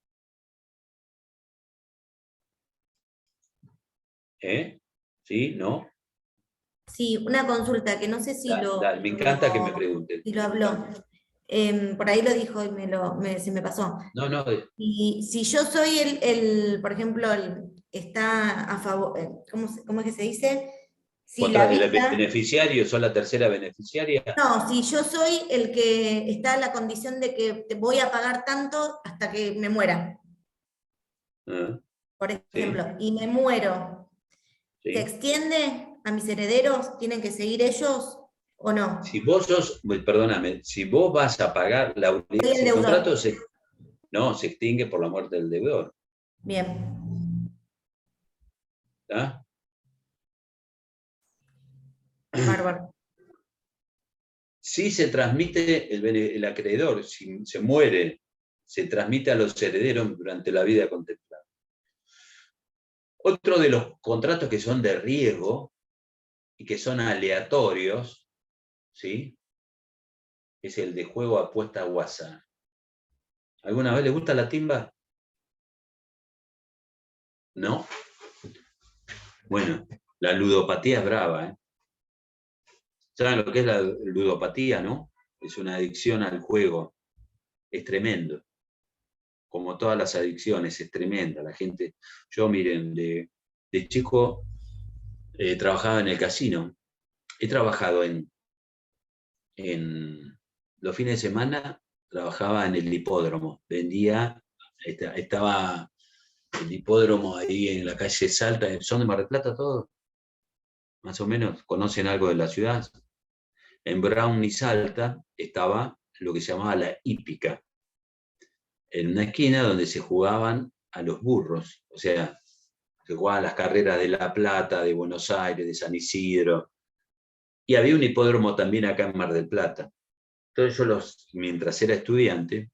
¿Sí? ¿No?
Sí, una consulta que no sé si
me encanta que me pregunten.
Si lo habló. Por ahí lo dijo y se me pasó.
No.
Y si yo soy por ejemplo, está a favor, ¿cómo es que se dice? Si
¿El beneficiario, sos la tercera beneficiaria?
No, si yo soy el que está en la condición de que te voy a pagar tanto hasta que me muera. Por ejemplo, sí. Y me muero. Sí. ¿Se extiende a mis herederos? ¿Tienen que seguir ellos o no?
Si vos perdóname, si vos vas a pagar el contrato se extingue por la muerte del deudor.
Bien.
¿Está?
Bárbaro.
Si se transmite el acreedor, si se muere, se transmite a los herederos durante la vida contemplada. Otro de los contratos que son de riesgo y que son aleatorios, ¿sí? Es el de juego apuesta o azar. ¿Alguna vez le gusta la timba? ¿No? Bueno, la ludopatía es brava, ¿eh? ¿Saben lo que es la ludopatía, no? Es una adicción al juego. Es tremendo. Como todas las adicciones, es tremenda. La gente, yo miren, de chico trabajaba en el casino. He trabajado en los fines de semana, trabajaba en el hipódromo. Vendía, estaba el hipódromo ahí en la calle Salta. ¿Son de Mar del Plata todos? Más o menos, ¿conocen algo de la ciudad? En Brown y Salta estaba lo que se llamaba la hípica, en una esquina donde se jugaban a los burros, o sea, que jugaban las carreras de La Plata, de Buenos Aires, de San Isidro, y había un hipódromo también acá en Mar del Plata. Entonces yo, mientras era estudiante,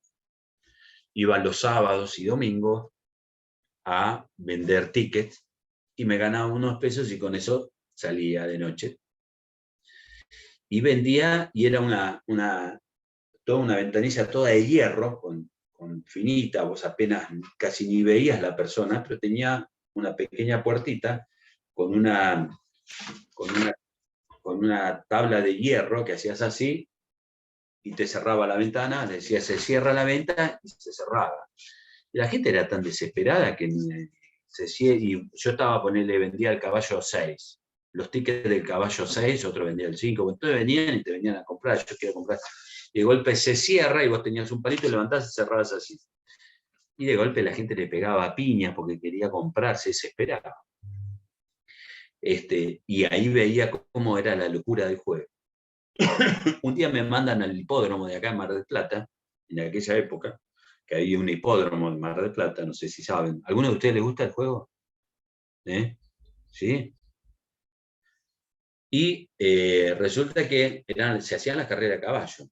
iba los sábados y domingos a vender tickets y me ganaba unos pesos y con eso salía de noche. Y vendía, y era toda una ventanilla toda de hierro, con finita, vos apenas casi ni veías la persona, pero tenía una pequeña puertita con una tabla de hierro que hacías así y te cerraba la ventana, le decía se cierra la venta y se cerraba. Y la gente era tan desesperada que y yo vendía el caballo 6, los tickets del caballo 6, otro vendía el 5, entonces venían y te venían a comprar, yo quiero comprar. Y de golpe se cierra y vos tenías un palito y levantás y cerrabas así. Y de golpe la gente le pegaba piñas porque quería comprar, se desesperaba. Y ahí veía cómo era la locura del juego. Un día me mandan al hipódromo de acá en Mar del Plata, en aquella época, que había un hipódromo en Mar del Plata, no sé si saben. ¿Alguno de ustedes les gusta el juego? ¿Sí? Y resulta que se hacían las carreras a caballo.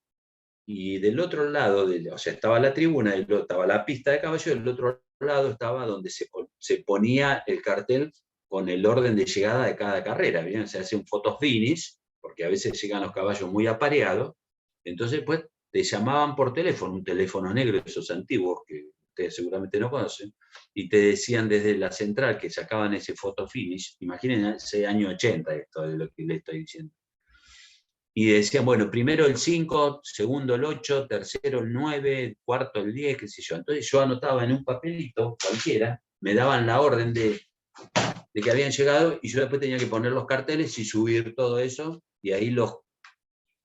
Y del otro lado, o sea, estaba la tribuna, estaba la pista de caballo, y del otro lado estaba donde se ponía el cartel con el orden de llegada de cada carrera. ¿Bien? Se hace un photo finish, porque a veces llegan los caballos muy apareados, entonces pues te llamaban por teléfono, un teléfono negro, esos antiguos que ustedes seguramente no conocen, y te decían desde la central que sacaban ese photo finish. Imagínense año 80 esto de lo que les estoy diciendo. Y decían, bueno, primero el 5, segundo el 8, tercero el 9, cuarto el 10, qué sé yo. Entonces yo anotaba en un papelito cualquiera, me daban la orden de que habían llegado y yo después tenía que poner los carteles y subir todo eso, y ahí los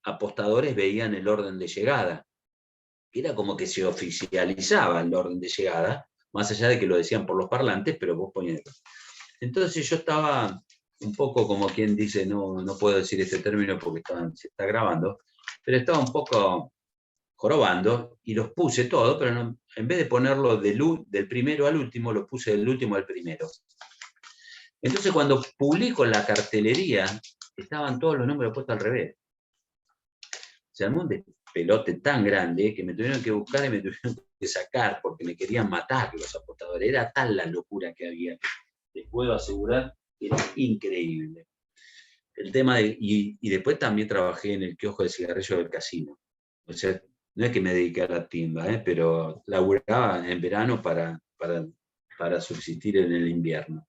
apostadores veían el orden de llegada. Era como que se oficializaba el orden de llegada, más allá de que lo decían por los parlantes, pero vos ponías. Entonces yo estaba un poco como quien dice, no puedo decir este término porque se está grabando, pero estaba un poco jorobando y los puse todo, pero no, en vez de ponerlo del primero al último, lo puse del último al primero. Entonces cuando publico la cartelería, estaban todos los números puestos al revés. Se armó un despelote tan grande que me tuvieron que buscar y me tuvieron que sacar porque me querían matar los apostadores. Era tal la locura que había, les puedo asegurar que era increíble. El tema y después también trabajé en el kiosco de cigarrillos del casino. O sea, no es que me dediqué a la timba, pero laburaba en verano para subsistir en el invierno.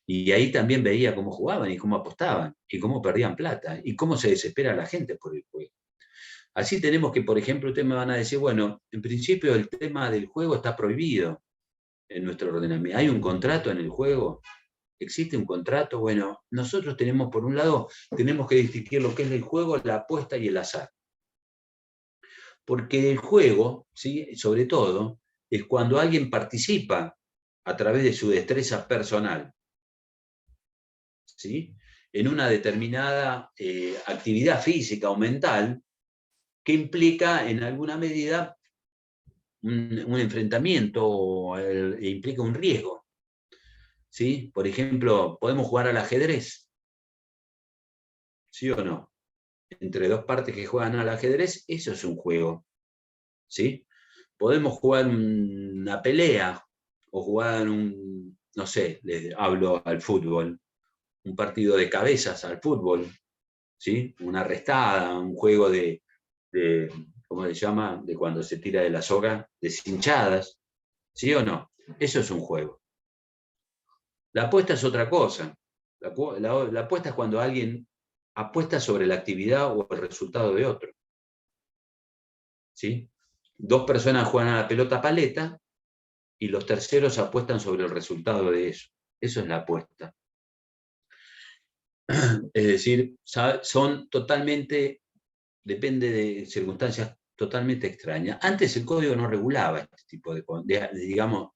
Y ahí también veía cómo jugaban y cómo apostaban y cómo perdían plata y cómo se desespera la gente por el juego. Así tenemos que, por ejemplo, ustedes me van a decir, bueno, en principio el tema del juego está prohibido en nuestro ordenamiento. ¿Hay un contrato en el juego? ¿Existe un contrato? Bueno, nosotros tenemos, por un lado, tenemos que distinguir lo que es el juego, la apuesta y el azar. Porque el juego, ¿sí?, sobre todo, es cuando alguien participa a través de su destreza personal, ¿sí?, en una determinada actividad física o mental que implica en alguna medida un enfrentamiento o implica un riesgo. ¿Sí? Por ejemplo, ¿podemos jugar al ajedrez? ¿Sí o no? Entre dos partes que juegan al ajedrez, eso es un juego. ¿Sí? Podemos jugar una pelea o jugar no sé, les hablo al fútbol, un partido de cabezas al fútbol, ¿sí? Una restada, un juego de ¿cómo se llama? De cuando se tira de la soga, deshinchadas. ¿Sí o no? Eso es un juego. La apuesta es otra cosa. La apuesta es cuando alguien apuesta sobre la actividad o el resultado de otro. ¿Sí? Dos personas juegan a la pelota paleta y los terceros apuestan sobre el resultado de eso. Eso es la apuesta. Es decir, son totalmente, depende de circunstancias totalmente extrañas. Antes el código no regulaba este tipo digamos,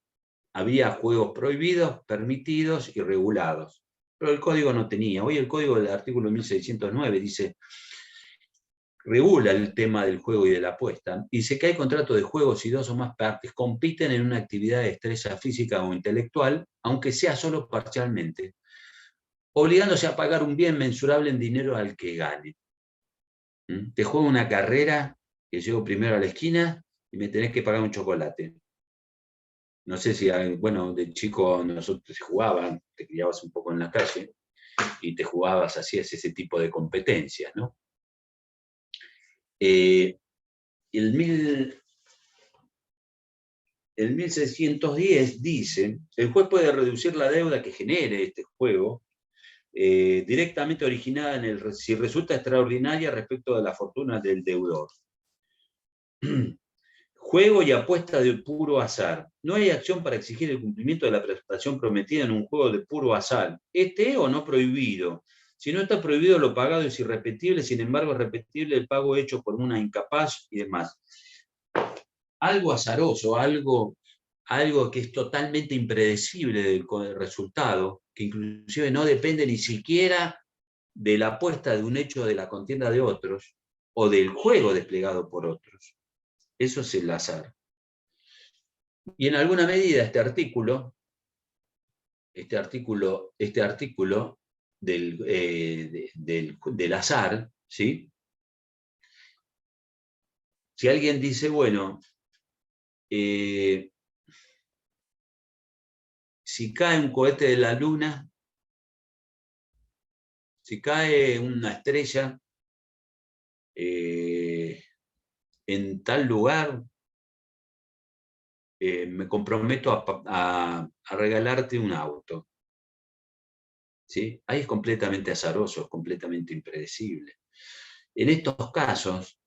había juegos prohibidos, permitidos y regulados, pero el código no tenía. Hoy el código del artículo 1609 dice regula el tema del juego y de la apuesta, y dice que hay contratos de juego si dos o más partes compiten en una actividad de destreza física o intelectual, aunque sea solo parcialmente, obligándose a pagar un bien mensurable en dinero al que gane. Te juego una carrera, que llego primero a la esquina y me tenés que pagar un chocolate. No sé si, bueno, de chico nosotros se jugaban, te criabas un poco en la calle y te jugabas, hacías ese tipo de competencias, ¿no? El 1610 dice, el juez puede reducir la deuda que genere este juego directamente originada si resulta extraordinaria respecto de la fortuna del deudor. Juego y apuesta de puro azar. No hay acción para exigir el cumplimiento de la prestación prometida en un juego de puro azar. Esté o no prohibido. Si no está prohibido, lo pagado es irrepetible, sin embargo es repetible el pago hecho por una incapaz y demás. Algo azaroso, algo que es totalmente impredecible del resultado, que inclusive no depende ni siquiera de la apuesta de un hecho de la contienda de otros, o del juego desplegado por otros. Eso es el azar. Y en alguna medida este artículo del azar, ¿sí? Si alguien dice, bueno, si cae un cohete de la luna, si cae una estrella en tal lugar, me comprometo a regalarte un auto. ¿Sí? Ahí es completamente azaroso, es completamente impredecible. En estos casos,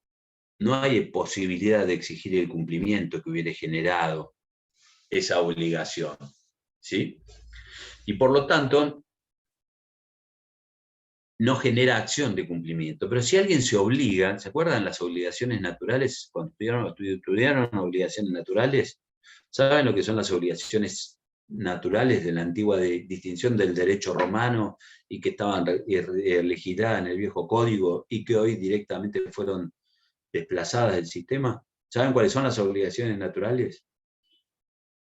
no hay posibilidad de exigir el cumplimiento que hubiera generado esa obligación. ¿Sí? Y por lo tanto, no genera acción de cumplimiento. Pero si alguien se obliga, ¿se acuerdan las obligaciones naturales? Cuando estudiaron obligaciones naturales, ¿saben lo que son las obligaciones naturales de la antigua distinción del derecho romano y que estaban legisladas en el viejo código y que hoy directamente fueron desplazadas del sistema? ¿Saben cuáles son las obligaciones naturales?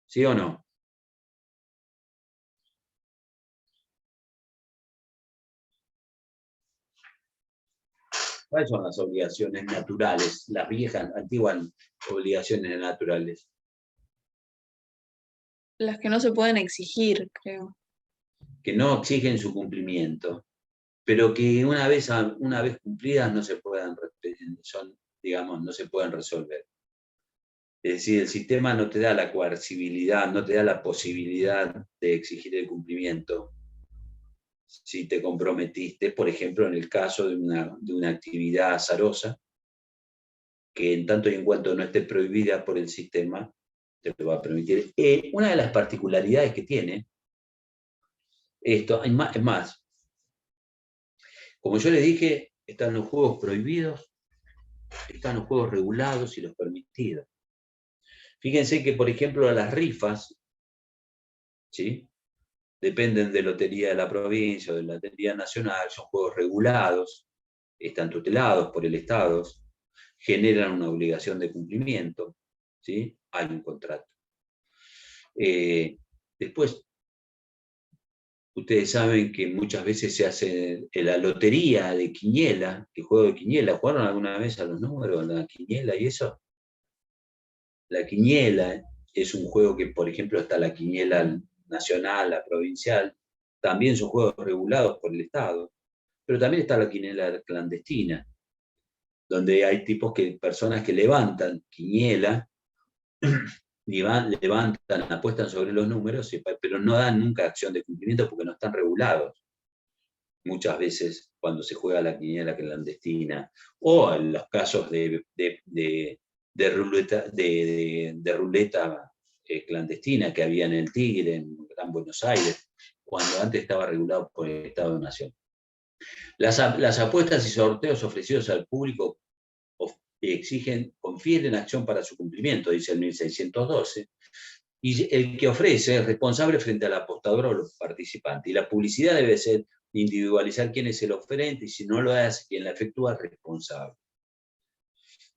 ¿Sí o no? ¿Cuáles son las obligaciones naturales, las viejas, antiguas obligaciones naturales?
Las que no se pueden exigir, creo.
Que no exigen su cumplimiento, pero que una vez cumplidas no se puedan resolver. Es decir, el sistema no te da la coercibilidad, no te da la posibilidad de exigir el cumplimiento si te comprometiste, por ejemplo, en el caso de una actividad azarosa, que en tanto y en cuanto no esté prohibida por el sistema, te lo va a permitir. Una de las particularidades que tiene esto, es más, como yo les dije, están los juegos prohibidos, están los juegos regulados y los permitidos. Fíjense que, por ejemplo, las rifas, ¿sí?, dependen de Lotería de la Provincia o de la Lotería Nacional, son juegos regulados, están tutelados por el Estado, generan una obligación de cumplimiento, ¿sí? Hay un contrato. Después, ustedes saben que muchas veces se hace la lotería de quiniela, el juego de quiniela. ¿Jugaron alguna vez a los números, la quiniela y eso? La quiniela es un juego que, por ejemplo, está la quiniela nacional, la provincial, también son juegos regulados por el Estado, pero también está la quiniela clandestina, donde hay personas que levantan quiniela, y levantan, apuestan sobre los números, pero no dan nunca acción de cumplimiento porque no están regulados. Muchas veces cuando se juega la quiniela clandestina, o en los casos de ruleta clandestina que había en el Tigre, en Gran Buenos Aires, cuando antes estaba regulado por el Estado de Nación. Las apuestas y sorteos ofrecidos al público confieren acción para su cumplimiento, dice el 1612, y el que ofrece es responsable frente al apostador o los participantes. Y la publicidad debe ser individualizar quién es el oferente, y si no lo hace, quien la efectúa es responsable.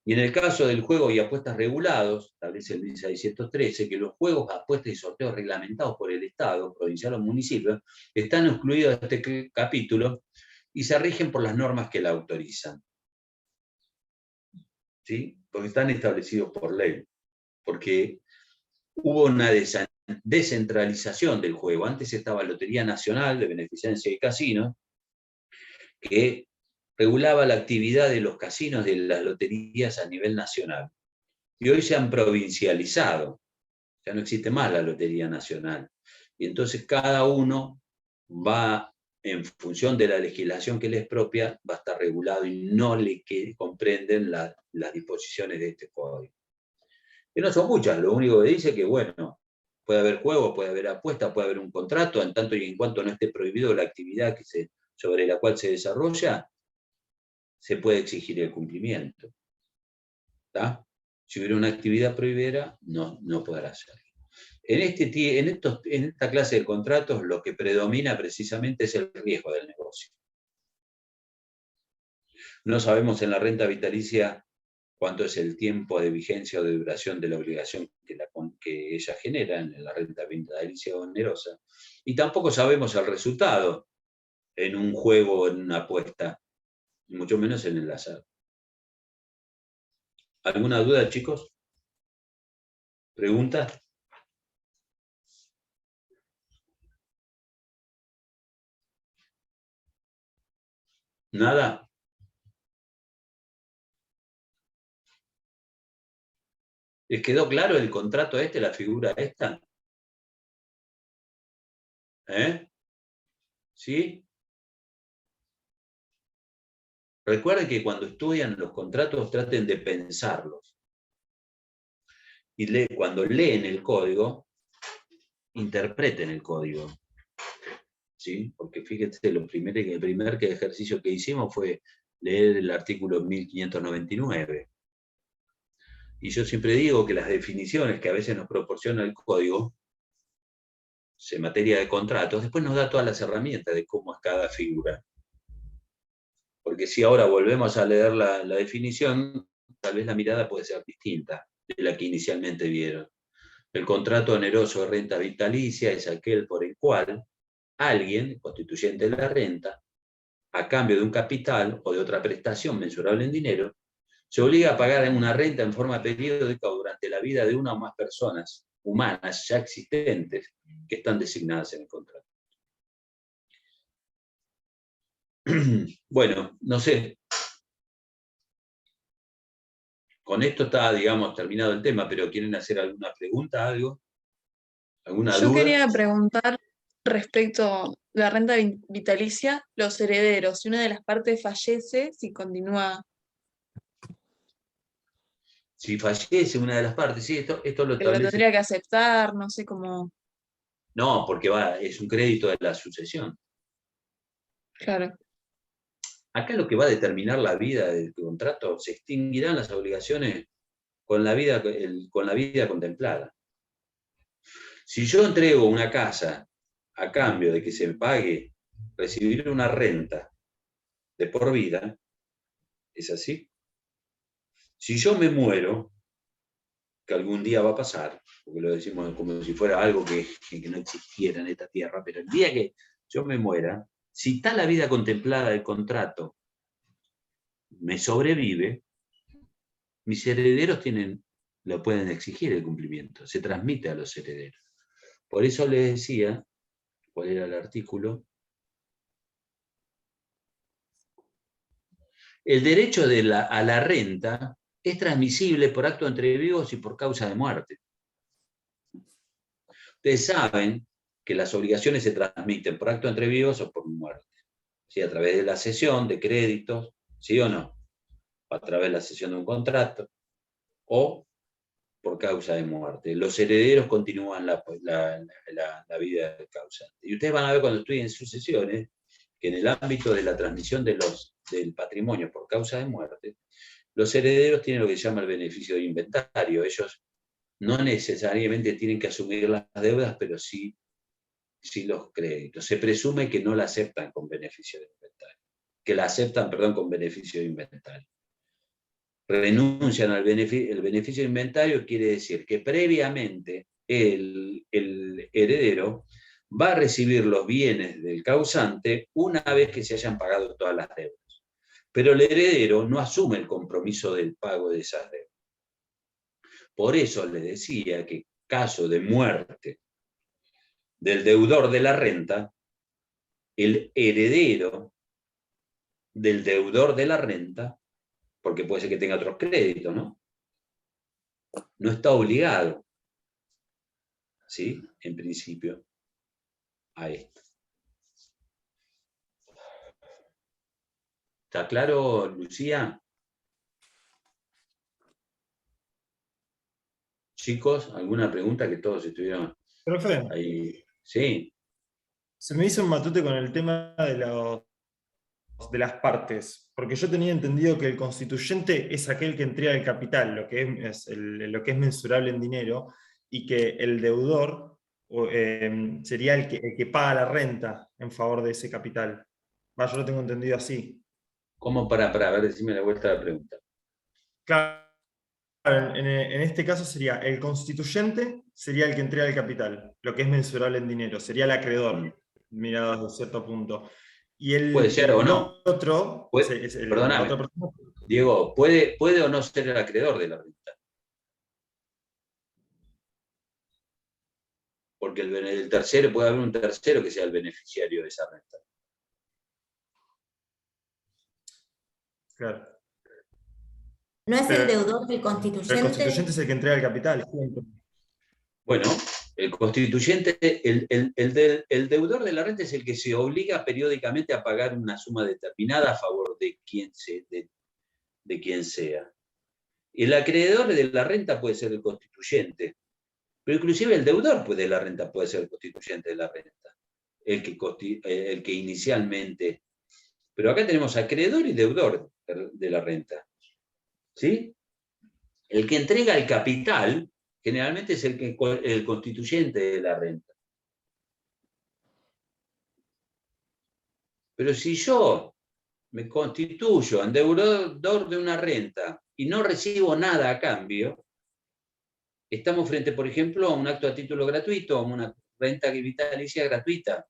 Y en el caso del juego y apuestas regulados, establece el 1613, que los juegos, apuestas y sorteos reglamentados por el Estado, provincial o municipio, están excluidos de este capítulo y se rigen por las normas que la autorizan. ¿Sí? Porque están establecidos por ley. Porque hubo una descentralización del juego. Antes estaba la Lotería Nacional de Beneficencia y Casinos, que regulaba la actividad de los casinos de las loterías a nivel nacional. Y hoy se han provincializado. Ya no existe más la Lotería Nacional. Y entonces cada uno va, en función de la legislación que le es propia, va a estar regulado y no le comprenden las disposiciones de este código. Que no son muchas, lo único que dice es que, bueno, puede haber juego, puede haber apuesta, puede haber un contrato, en tanto y en cuanto no esté prohibido la actividad sobre la cual se desarrolla, se puede exigir el cumplimiento. ¿Está? Si hubiera una actividad prohibida, no podrá hacerlo. En esta clase de contratos, lo que predomina precisamente es el riesgo del negocio. No sabemos en la renta vitalicia cuánto es el tiempo de vigencia o de duración de la obligación que ella genera en la renta vitalicia onerosa. Y tampoco sabemos el resultado en un juego o en una apuesta, y mucho menos en el azar. ¿Alguna duda, chicos? ¿Preguntas? ¿Nada? ¿Les quedó claro el contrato la figura esta? ¿Sí? Recuerden que cuando estudian los contratos traten de pensarlos. Y cuando leen el código, interpreten el código. ¿Sí? Porque fíjense, el primer ejercicio que hicimos fue leer el artículo 1599. Y yo siempre digo que las definiciones que a veces nos proporciona el código, en materia de contratos, después nos da todas las herramientas de cómo es cada figura. Porque si ahora volvemos a leer la definición, tal vez la mirada puede ser distinta de la que inicialmente vieron. El contrato oneroso de renta vitalicia es aquel por el cual alguien, constituyente de la renta, a cambio de un capital o de otra prestación mensurable en dinero, se obliga a pagar una renta en forma periódica o durante la vida de una o más personas humanas ya existentes que están designadas en el contrato. Bueno, no sé. Con esto está, digamos, terminado el tema, pero ¿quieren hacer alguna pregunta, algo? ¿Alguna
Yo
duda?
quería preguntar respecto a la renta vitalicia, los herederos, si una de las partes fallece, si continúa.
Si fallece una de las partes, sí, esto lo
Que lo
establece.
tendría que aceptar, no sé cómo.
No, porque es un crédito de la sucesión.
Claro.
Acá lo que va a determinar la vida del contrato, se extinguirán las obligaciones con la vida contemplada. Si yo entrego una casa a cambio de que se pague, recibir una renta de por vida, ¿es así? Si yo me muero, que algún día va a pasar, porque lo decimos como si fuera algo que no existiera en esta tierra, pero el día que yo me muera, si está la vida contemplada del contrato me sobrevive, mis herederos lo pueden exigir el cumplimiento, se transmite a los herederos. Por eso les decía, ¿cuál era el artículo? El derecho a la renta es transmisible por acto entre vivos y por causa de muerte. Ustedes saben que las obligaciones se transmiten por acto entre vivos o por muerte. ¿Sí? A través de la cesión de créditos, ¿sí o no? A través de la cesión de un contrato o por causa de muerte. Los herederos continúan la vida del causante. Y ustedes van a ver cuando estudien sucesiones que en el ámbito de la transmisión del patrimonio por causa de muerte, los herederos tienen lo que se llama el beneficio de inventario. Ellos no necesariamente tienen que asumir las deudas, pero sí los créditos. Se presume que no la aceptan con beneficio de inventario. Que la aceptan, perdón, con beneficio de inventario. renuncian al beneficio, el beneficio de inventario quiere decir que previamente el heredero va a recibir los bienes del causante una vez que se hayan pagado todas las deudas. Pero el heredero no asume el compromiso del pago de esas deudas. Por eso le decía que en caso de muerte del deudor de la renta, el heredero del deudor de la renta, porque puede ser que tenga otros créditos, ¿no? No está obligado, ¿sí? En principio, a esto. ¿Está claro, Lucía? Chicos, ¿alguna pregunta que todos estuvieron
Profe,
ahí? Sí.
se me hizo un matute con el tema de las partes, porque yo tenía entendido que el constituyente es aquel que entrega el capital, lo que es mensurable en dinero, y que el deudor sería el que paga la renta en favor de ese capital. Yo lo tengo entendido así.
¿Cómo para ver, decime la vuelta de la pregunta?
Claro, en este caso sería el constituyente, sería el que entrega el capital, lo que es mensurable en dinero, sería el acreedor, mirado desde cierto punto. Y
puede ser o no.
Otro,
Perdóname,
otra persona.
Diego, ¿puede o no ser el acreedor de la renta? Porque el tercero, puede haber un tercero que sea el beneficiario de esa renta.
Claro.
¿No es el deudor del constituyente?
El constituyente es el que entrega el capital.
Bueno, el constituyente, el deudor de la renta es el que se obliga periódicamente a pagar una suma determinada a favor de quien sea. El acreedor de la renta puede ser el constituyente, pero inclusive el deudor de la renta puede ser el constituyente de la renta, el que inicialmente... Pero acá tenemos acreedor y deudor de la renta. ¿Sí? El que entrega el capital generalmente es el constituyente de la renta. Pero si yo me constituyo en deudor de una renta y no recibo nada a cambio, estamos frente, por ejemplo, a un acto a título gratuito, a una renta vitalicia gratuita.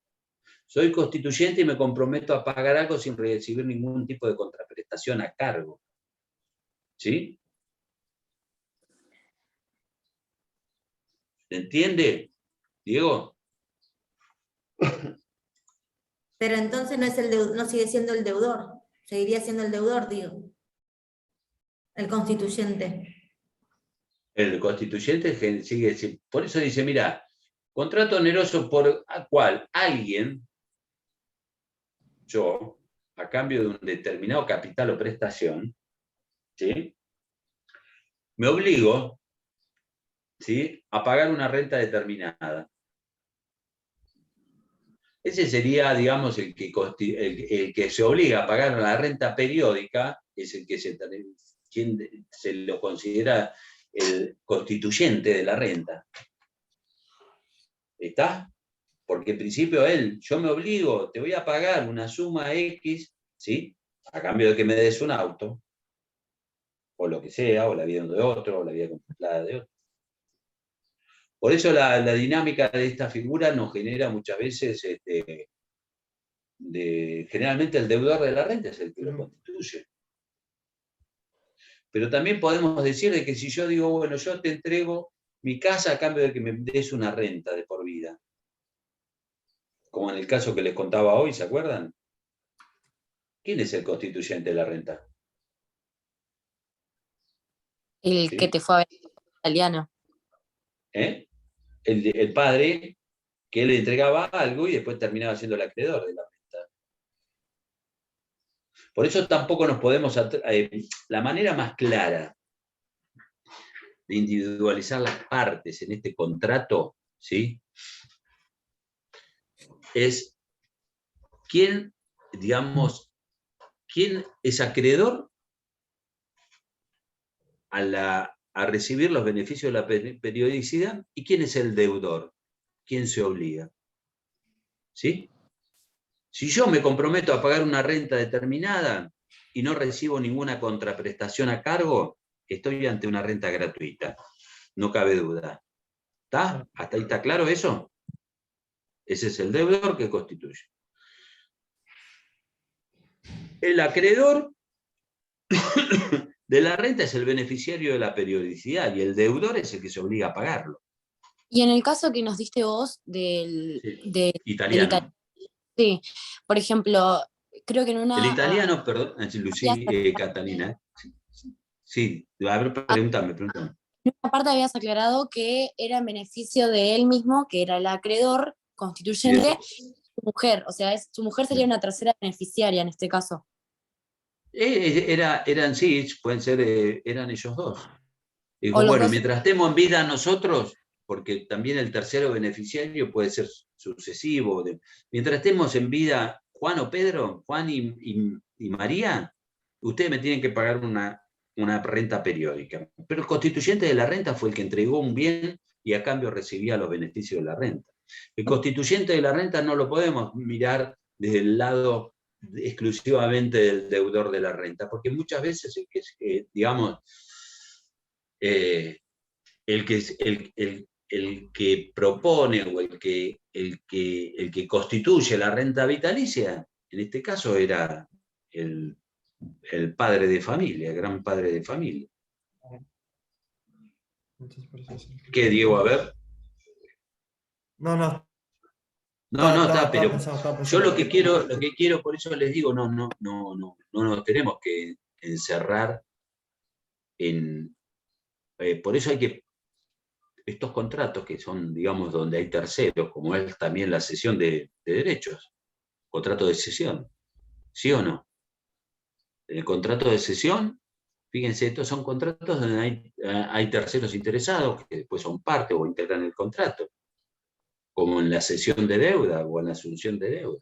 Soy constituyente y me comprometo a pagar algo sin recibir ningún tipo de contraprestación a cargo. ¿Sí? ¿Se entiende, Diego?
Pero entonces no sigue siendo el deudor, seguiría siendo el deudor, digo. El constituyente.
El constituyente sigue, por eso dice, mira, contrato oneroso por cual alguien, yo, a cambio de un determinado capital o prestación, ¿sí? Me obligo, ¿sí?, a pagar una renta determinada. Ese sería, digamos, el que se obliga a pagar la renta periódica, es el que quien se lo considera el constituyente de la renta. ¿Está? Porque en principio yo me obligo, te voy a pagar una suma X, ¿sí?, a cambio de que me des un auto, o lo que sea, o la vida de otro, o la vida contemplada de otro. Por eso la dinámica de esta figura nos genera muchas veces, generalmente el deudor de la renta es el que lo constituye. Pero también podemos decir de que si yo digo, bueno, yo te entrego mi casa a cambio de que me des una renta de por vida, como en el caso que les contaba hoy, ¿se acuerdan? ¿Quién es el constituyente de la renta?
El
¿Sí?
que te fue a ver italiano.
El padre que le entregaba algo y después terminaba siendo el acreedor de la renta. Por eso tampoco nos podemos... la manera más clara de individualizar las partes en este contrato, ¿sí?, es quién es acreedor a recibir los beneficios de la periodicidad y quién es el deudor, quién se obliga. ¿Sí? Si yo me comprometo a pagar una renta determinada y no recibo ninguna contraprestación a cargo, estoy ante una renta gratuita. No cabe duda. ¿Está? ¿Hasta ahí está claro eso? Ese es el deudor que constituye. El acreedor de la renta es el beneficiario de la periodicidad y el deudor es el que se obliga a pagarlo.
Y en el caso que nos diste vos
Italiano.
Sí, por ejemplo, creo que en una...
El italiano, perdón, Catalina. Sí, a ver, pregúntame.
En una parte habías aclarado que era en beneficio de él mismo, que era el acreedor constituyente, su mujer, o sea, su mujer sería una tercera beneficiaria en este caso.
Eran sí, pueden ser, eran ellos dos. Dijo,
O los
bueno,
dos.
mientras estemos en vida nosotros, porque también el tercero beneficiario puede ser sucesivo, mientras estemos en vida Juan o Pedro, Juan y María, ustedes me tienen que pagar una renta periódica. Pero el constituyente de la renta fue el que entregó un bien y a cambio recibía los beneficios de la renta. El constituyente de la renta no lo podemos mirar desde el lado exclusivamente del deudor de la renta, porque muchas veces digamos, el que propone o el que constituye la renta vitalicia, en este caso era el padre de familia, el gran padre de familia. ¿Qué, Diego? A ver.
No,
está, pero yo lo que quiero, por eso les digo, no nos tenemos que encerrar en... por eso hay que... Estos contratos que son, digamos, donde hay terceros, como es también la cesión de derechos, contrato de cesión, ¿sí o no? En el contrato de cesión, fíjense, estos son contratos donde hay terceros interesados que después son parte o integran el contrato, como en la cesión de deuda o en la asunción de deuda.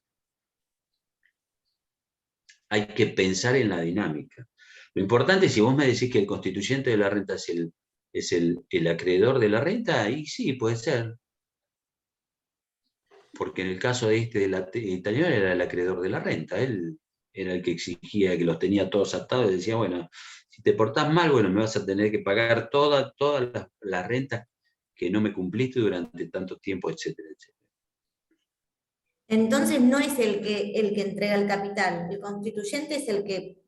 Hay que pensar en la dinámica. Lo importante, si vos me decís que el constituyente de la renta es el acreedor de la renta, ahí sí, puede ser. Porque en el caso de italiano era el acreedor de la renta, él era el que exigía, que los tenía todos atados y decía, bueno, si te portás mal, bueno, me vas a tener que pagar todas las rentas que no me cumpliste durante tanto tiempo, etcétera, etcétera.
Entonces no es el que entrega el capital, el constituyente es el que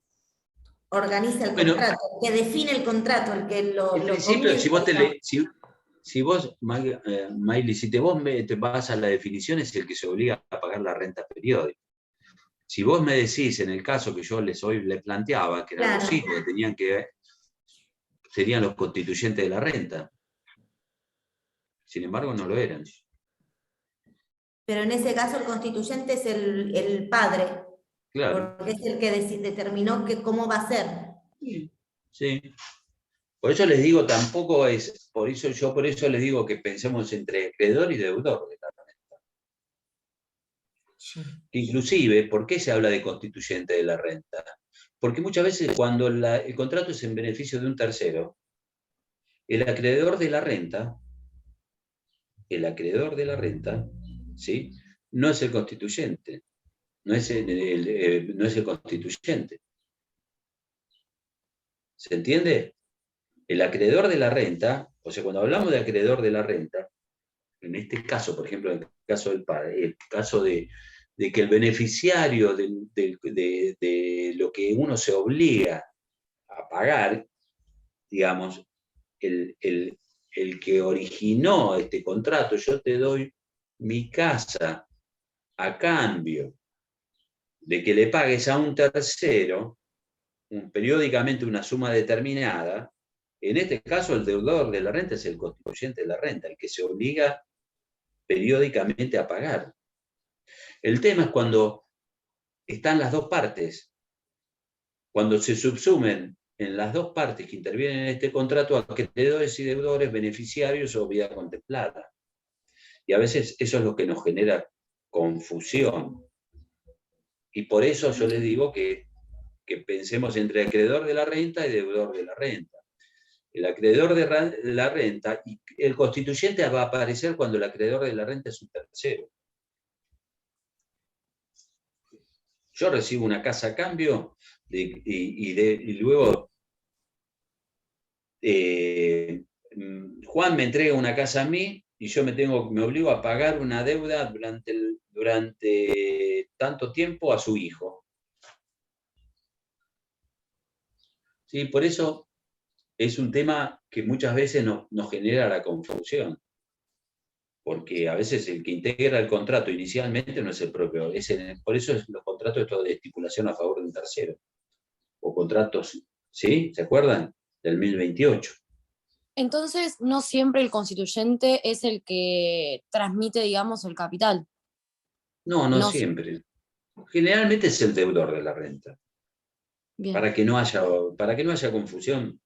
organiza el contrato, el que define el contrato, el que lo
en principio, si vos, Maile, si te vas a la definición, es el que se obliga a pagar la renta periódica. Si vos me decís, en el caso que yo les planteaba, que eran los hijos que serían los constituyentes de la renta. Sin embargo, no lo eran.
Pero en ese caso el constituyente es el padre.
Claro.
Porque es el que determinó cómo va a ser.
Sí. Por eso les digo, tampoco es, por eso les digo que pensemos entre acreedor y deudor de la renta. Sí. Inclusive, ¿por qué se habla de constituyente de la renta? Porque muchas veces cuando el contrato es en beneficio de un tercero, el acreedor de la renta, ¿sí?, no es el constituyente, no es el constituyente. ¿Se entiende? El acreedor de la renta, o sea, cuando hablamos de acreedor de la renta, en este caso, por ejemplo, en el caso del padre, el caso de que el beneficiario de lo que uno se obliga a pagar, digamos, el que originó este contrato, yo te doy mi casa a cambio de que le pagues a un tercero periódicamente una suma determinada. En este caso, el deudor de la renta es el constituyente de la renta, el que se obliga periódicamente a pagar. El tema es cuando están las dos partes, cuando se subsumen en las dos partes que intervienen en este contrato, acreedores y deudores, beneficiarios o vida contemplada. Y a veces eso es lo que nos genera confusión. Y por eso yo les digo que pensemos entre acreedor de la renta y deudor de la renta. El acreedor de la renta, y el constituyente va a aparecer cuando el acreedor de la renta es un tercero. Yo recibo una casa a cambio y luego Juan me entrega una casa a mí y yo me obligo a pagar una deuda durante tanto tiempo a su hijo. ¿Sí? Por eso es un tema que muchas veces nos genera la confusión. Porque a veces el que integra el contrato inicialmente no es el propio. Por eso los contratos estos de estipulación a favor de un tercero. O contratos, ¿sí? ¿Se acuerdan? Del 1028.
Entonces, no siempre el constituyente es el que transmite, digamos, el capital.
No siempre. Generalmente es el deudor de la renta.
Bien.
Para que no haya confusión,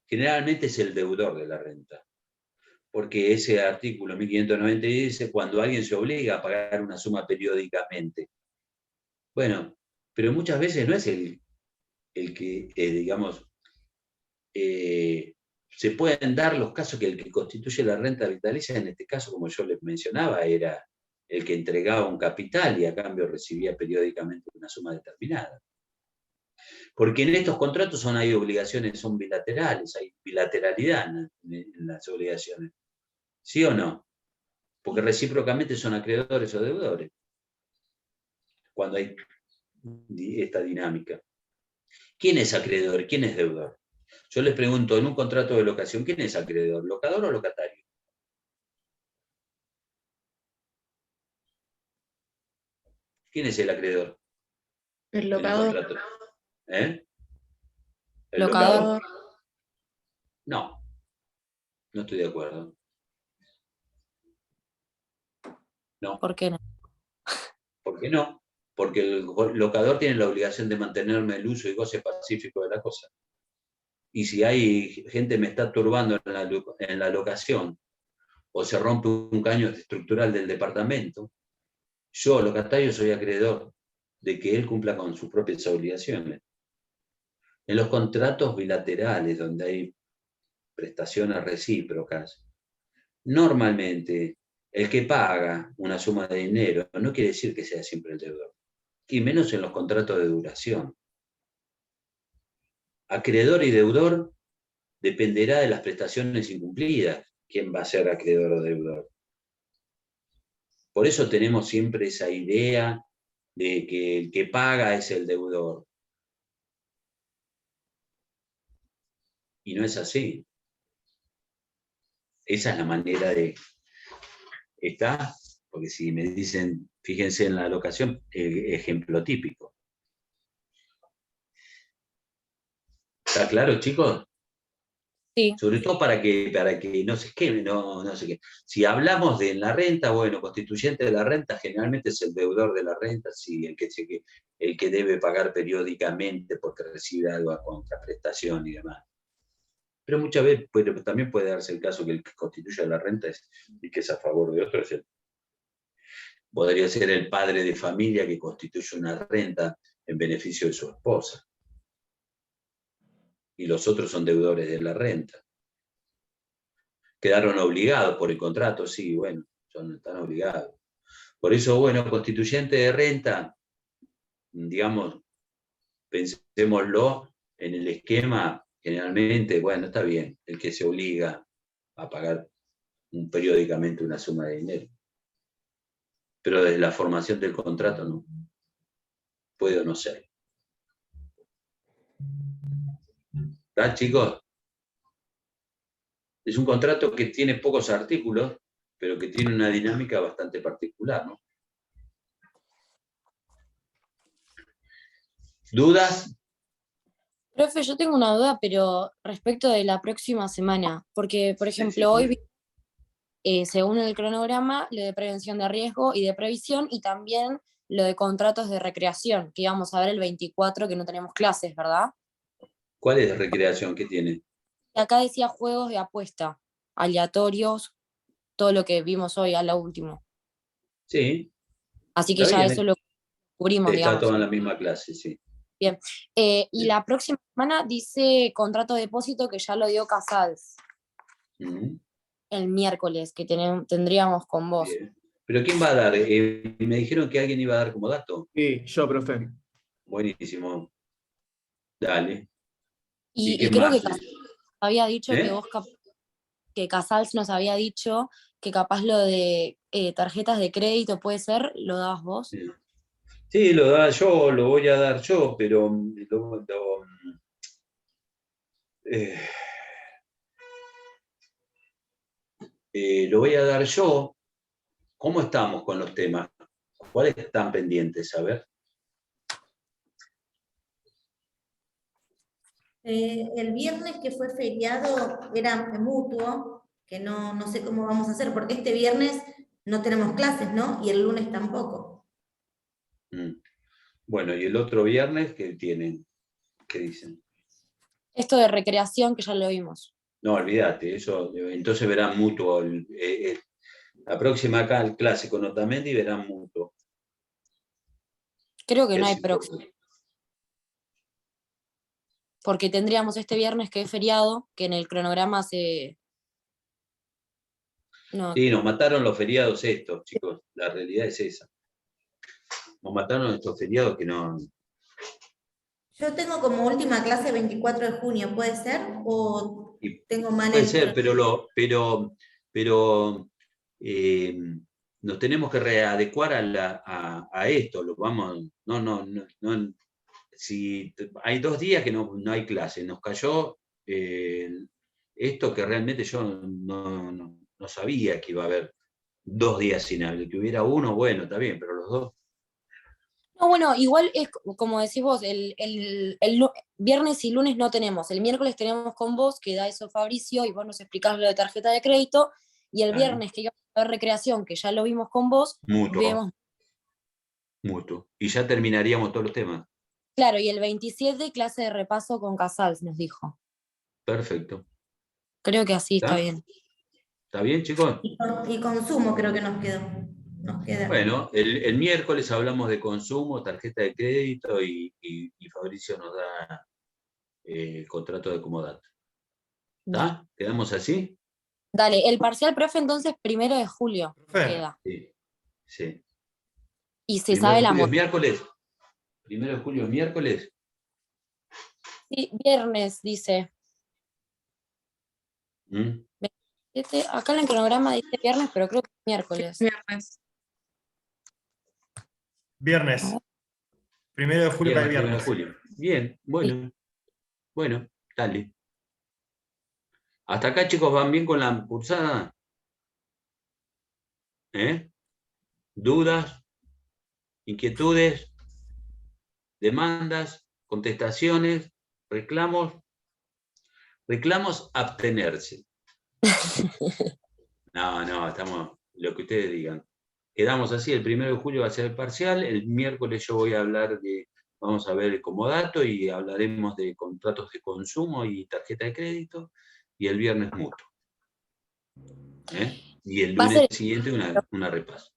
generalmente es el deudor de la renta. Porque ese artículo 1590 dice cuando alguien se obliga a pagar una suma periódicamente. Bueno, pero muchas veces no es el que, digamos, se pueden dar los casos que el que constituye la renta vitalicia, en este caso, como yo les mencionaba, era el que entregaba un capital y a cambio recibía periódicamente una suma determinada. Porque en estos contratos hay obligaciones, son bilaterales, hay bilateralidad en las obligaciones. ¿Sí o no? Porque recíprocamente son acreedores o deudores. Cuando hay esta dinámica. ¿Quién es acreedor? ¿Quién es deudor? Yo les pregunto, en un contrato de locación, ¿quién es acreedor? ¿Locador o locatario? ¿Quién es el acreedor?
El locador.
¿El
Locador.
No, no estoy de acuerdo. No.
¿Por qué no?
¿Por qué no? Porque el locador tiene la obligación de mantenerme el uso y goce pacífico de la cosa. Y si hay gente que me está turbando en la locación, o se rompe un caño estructural del departamento, yo, locatario, soy acreedor de que él cumpla con sus propias obligaciones. En los contratos bilaterales, donde hay prestaciones recíprocas, normalmente el que paga una suma de dinero no quiere decir que sea siempre el deudor, y menos en los contratos de duración. Acreedor y deudor dependerá de las prestaciones incumplidas quién va a ser acreedor o deudor. Por eso tenemos siempre esa idea de que el que paga es el deudor. Y no es así. Esa es la manera de... ¿Está? Porque si me dicen, fíjense en la locación, ejemplo típico. ¿Está claro, chicos?
Sí.
Sobre todo para que no se queme, no sé qué. Si hablamos de la renta, bueno, constituyente de la renta generalmente es el deudor de la renta, sí, el que debe pagar periódicamente porque recibe algo a contraprestación y demás. Pero muchas veces también puede darse el caso que el que constituye la renta y que es a favor de otro podría ser el padre de familia que constituye una renta en beneficio de su esposa. Y los otros son deudores de la renta. Quedaron obligados por el contrato, sí, bueno, están obligados. Por eso, bueno, constituyente de renta, digamos, pensémoslo en el esquema, generalmente, bueno, está bien, el que se obliga a pagar periódicamente una suma de dinero. Pero desde la formación del contrato no. Puede o no ser. ¿Está, chicos? Es un contrato que tiene pocos artículos, pero que tiene una dinámica bastante particular, ¿no? ¿Dudas?
Profe, yo tengo una duda, pero respecto de la próxima semana, porque, por ejemplo, hoy, según el cronograma, lo de prevención de riesgo y de previsión, y también lo de contratos de recreación, que íbamos a ver el 24, que no tenemos clases, ¿verdad?
¿Cuál es la recreación que tiene?
Acá decía juegos de apuesta, aleatorios, todo lo que vimos hoy a lo último.
Sí.
Así que ya eso lo cubrimos,
Está
digamos.
todo en la misma clase, sí.
Bien. Y la próxima semana dice contrato de depósito que ya lo dio Casals. El miércoles, que tendríamos con vos.
Bien. ¿Pero quién va a dar? Me dijeron que alguien iba a dar como dato.
Sí, yo, profe.
buenísimo. Dale.
Y
qué
creo
más?
que había dicho que
¿Eh?
que Casals nos había dicho que capaz lo de tarjetas de crédito puede ser, ¿lo dabas vos?
Sí. Sí, lo da yo, lo voy a dar yo, pero eh, lo voy a dar yo. ¿Cómo estamos con los temas? ¿Cuáles están pendientes? A ver.
El viernes que fue feriado era mutuo, que no sé cómo vamos a hacer, porque este viernes no tenemos clases, ¿no? Y el lunes tampoco.
Bueno, y el otro viernes, ¿qué tienen? ¿Qué dicen?
Esto de recreación que ya lo vimos.
No, olvídate, eso, entonces verán mutuo. La próxima clase con Otamendi verán mutuo.
Creo que no hay
Es-
próximo. Porque tendríamos este viernes que es feriado, que en el cronograma se... No,
Sí, nos mataron los feriados estos, chicos. La realidad es esa. Nos mataron estos feriados que no.
Yo tengo como última clase 24 de junio, ¿puede ser? ¿O
Y
tengo mal
puede
el
ser,
cronograma?
pero eh, nos tenemos que readecuar a esto. No. Si hay 2 días que no hay clase, nos cayó esto que realmente yo no sabía que iba a haber 2 días sin hablar. Que hubiera uno, bueno, está bien, pero los dos.
no, bueno, igual es como decís vos, viernes y lunes no tenemos. El miércoles tenemos con vos, que da eso Fabricio, y vos nos explicás lo de tarjeta de crédito. Y el
Claro,
viernes que íbamos a ver recreación, que ya lo vimos con vos,
mutuo,
vemos,
mutuo. Y ya terminaríamos todos los temas.
claro, y el 27 clase de repaso con Casals, nos dijo.
Perfecto.
Creo que así está
¿Está?
bien.
¿Está bien, chicos?
Y consumo creo que nos quedó. Nos queda.
Bueno, el miércoles hablamos de consumo, tarjeta de crédito y Fabricio nos da el contrato de comodato. ¿Está? ¿Quedamos así?
Dale, el parcial, profe, entonces 1 de julio
Profe,
queda.
Sí. Sí.
Y se
¿Primero
sabe
de
la
julio es
moto.
miércoles? ¿1 de julio es miércoles?
Sí, viernes, dice.
¿Mm?
Acá en el cronograma dice viernes, pero creo que es miércoles.
Viernes.
viernes. 1 de julio cae
Viernes 1 de
viernes.
julio. Bien, bueno, dale. ¿Hasta acá, chicos, van bien con la cursada? ¿Eh? ¿Dudas? ¿Inquietudes? ¿Demandas? ¿Contestaciones? ¿Reclamos? Reclamos abstenerse. No, estamos, lo que ustedes digan. Quedamos así, el 1 de julio va a ser el parcial, el miércoles yo voy a hablar vamos a ver el comodato y hablaremos de contratos de consumo y tarjeta de crédito, y el viernes mutuo. Y el
Va a
lunes
ser
siguiente una repaso.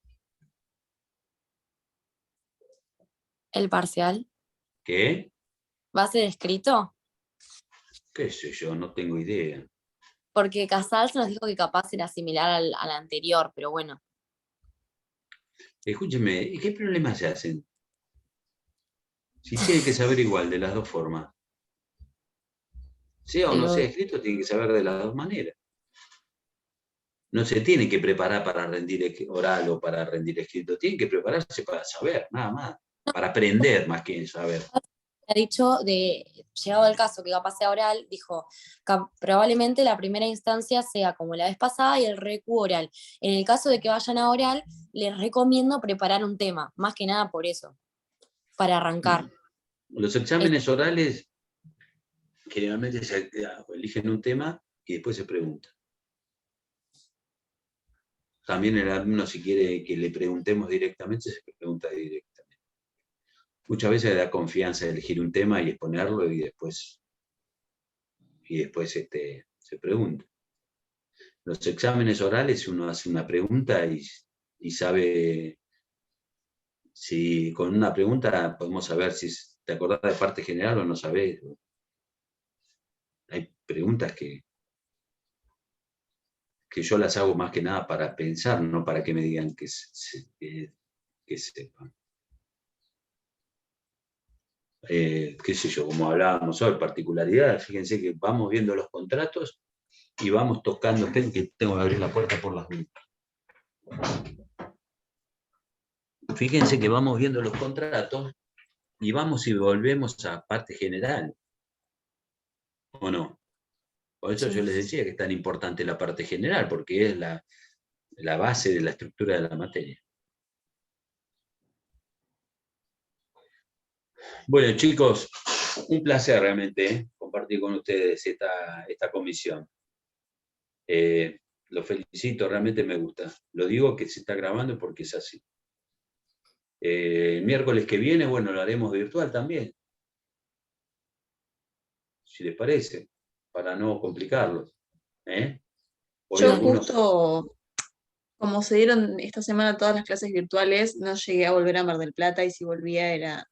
el parcial.
¿Qué?
¿Va a ser escrito?
¿Qué sé yo? No tengo idea.
Porque Casals nos dijo que capaz era similar al anterior, pero bueno.
Escúcheme, ¿qué problemas se hacen? Si tienen que saber igual de las dos formas. Sea o no
Pero
sea escrito, tienen que saber de las dos maneras. No se tienen que preparar para rendir oral o para rendir escrito, tienen que prepararse para saber, nada más, para aprender más que saber.
ha dicho, llegado el caso que capaz sea oral, dijo, probablemente la primera instancia sea como la vez pasada y el recu oral. En el caso de que vayan a oral, les recomiendo preparar un tema, más que nada por eso, para arrancar.
Los exámenes orales generalmente eligen un tema y después se pregunta. También el alumno, si quiere que le preguntemos directamente, se pregunta directamente. Muchas veces da confianza elegir un tema y exponerlo y después se pregunta. Los exámenes orales uno hace una pregunta y sabe, si con una pregunta podemos saber si te acordás de parte general o no sabés. Hay preguntas que yo las hago más que nada para pensar, no para que me digan que sepan. qué sé yo, como hablábamos hoy, particularidades. Fíjense que vamos viendo los contratos y vamos tocando. Esperen que tengo que abrir la puerta por las dudas. Fíjense que vamos viendo los contratos y vamos y volvemos a parte general. ¿O no? Por eso yo les decía que es tan importante la parte general, porque es la base de la estructura de la materia. Bueno, chicos, un placer realmente compartir con ustedes esta comisión. Los felicito, realmente me gusta. Lo digo que se está grabando porque es así. El miércoles que viene, bueno, lo haremos virtual también. Si les parece, para no complicarlos.
Yo justo, como se dieron esta semana todas las clases virtuales, no llegué a volver a Mar del Plata y si volvía era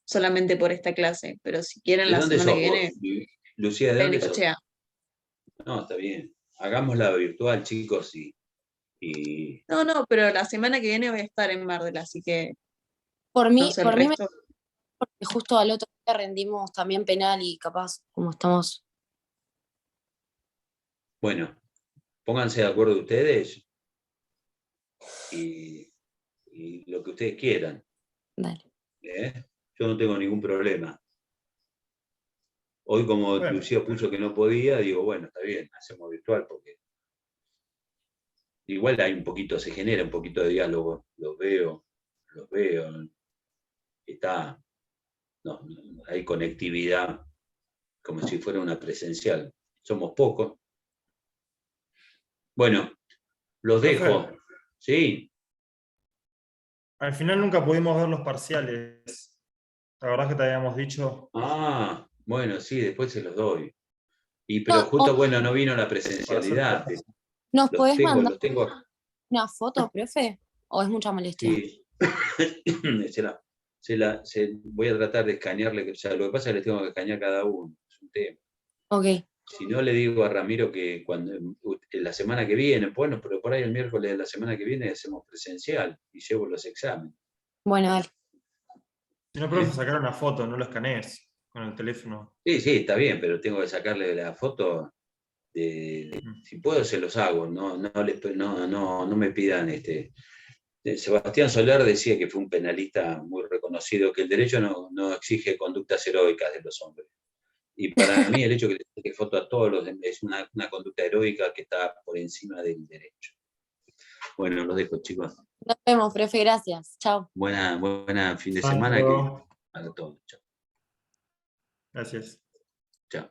solamente por esta clase. Pero si quieren la semana que viene,
Lucía, ¿de dónde sos?
Necochea.
No, está bien. Hagámosla virtual, chicos, y...
No, pero la semana que viene voy a estar en Mar del, así que...
Por mí,
no sé,
por mí porque justo al otro día rendimos también penal y capaz, como estamos...
Bueno, pónganse de acuerdo ustedes y lo que ustedes quieran.
Dale.
Yo no tengo ningún problema. Hoy, como Lucía puso que no podía, digo, bueno, está bien, hacemos virtual porque igual hay un poquito, se genera un poquito de diálogo. Los veo. Está, no, hay conectividad como si fuera una presencial. Somos pocos. Bueno, los dejo. Sí.
Al final nunca pudimos ver los parciales. La verdad que te habíamos dicho.
Ah, bueno, sí, después se los doy. Pero justo, bueno, no vino la presencialidad.
¿Nos podés mandar
los tengo.
una foto, profe? ¿O es mucha molestia?
Sí. Voy a tratar de escanearle, o sea, lo que pasa es que les tengo que escanear cada uno, es un tema.
Ok.
Si no, le digo a Ramiro que la semana que viene, bueno, pero por ahí el miércoles de la semana que viene hacemos presencial y llevo los exámenes.
Bueno, dale.
Si no, profe, sacar una foto, no lo escanees con el teléfono.
Sí, está bien, pero tengo que sacarle la foto. Si puedo, se los hago. No me pidan. Sebastián Soler decía que fue un penalista muy reconocido, que el derecho no exige conductas heroicas de los hombres. Y para mí el hecho de que le saque foto a todos los es una conducta heroica que está por encima del derecho. Bueno, los dejo, chicos.
Nos vemos, profe, gracias. Chao.
Buena fin de semana. Para todos. Chao.
Gracias.
Chao.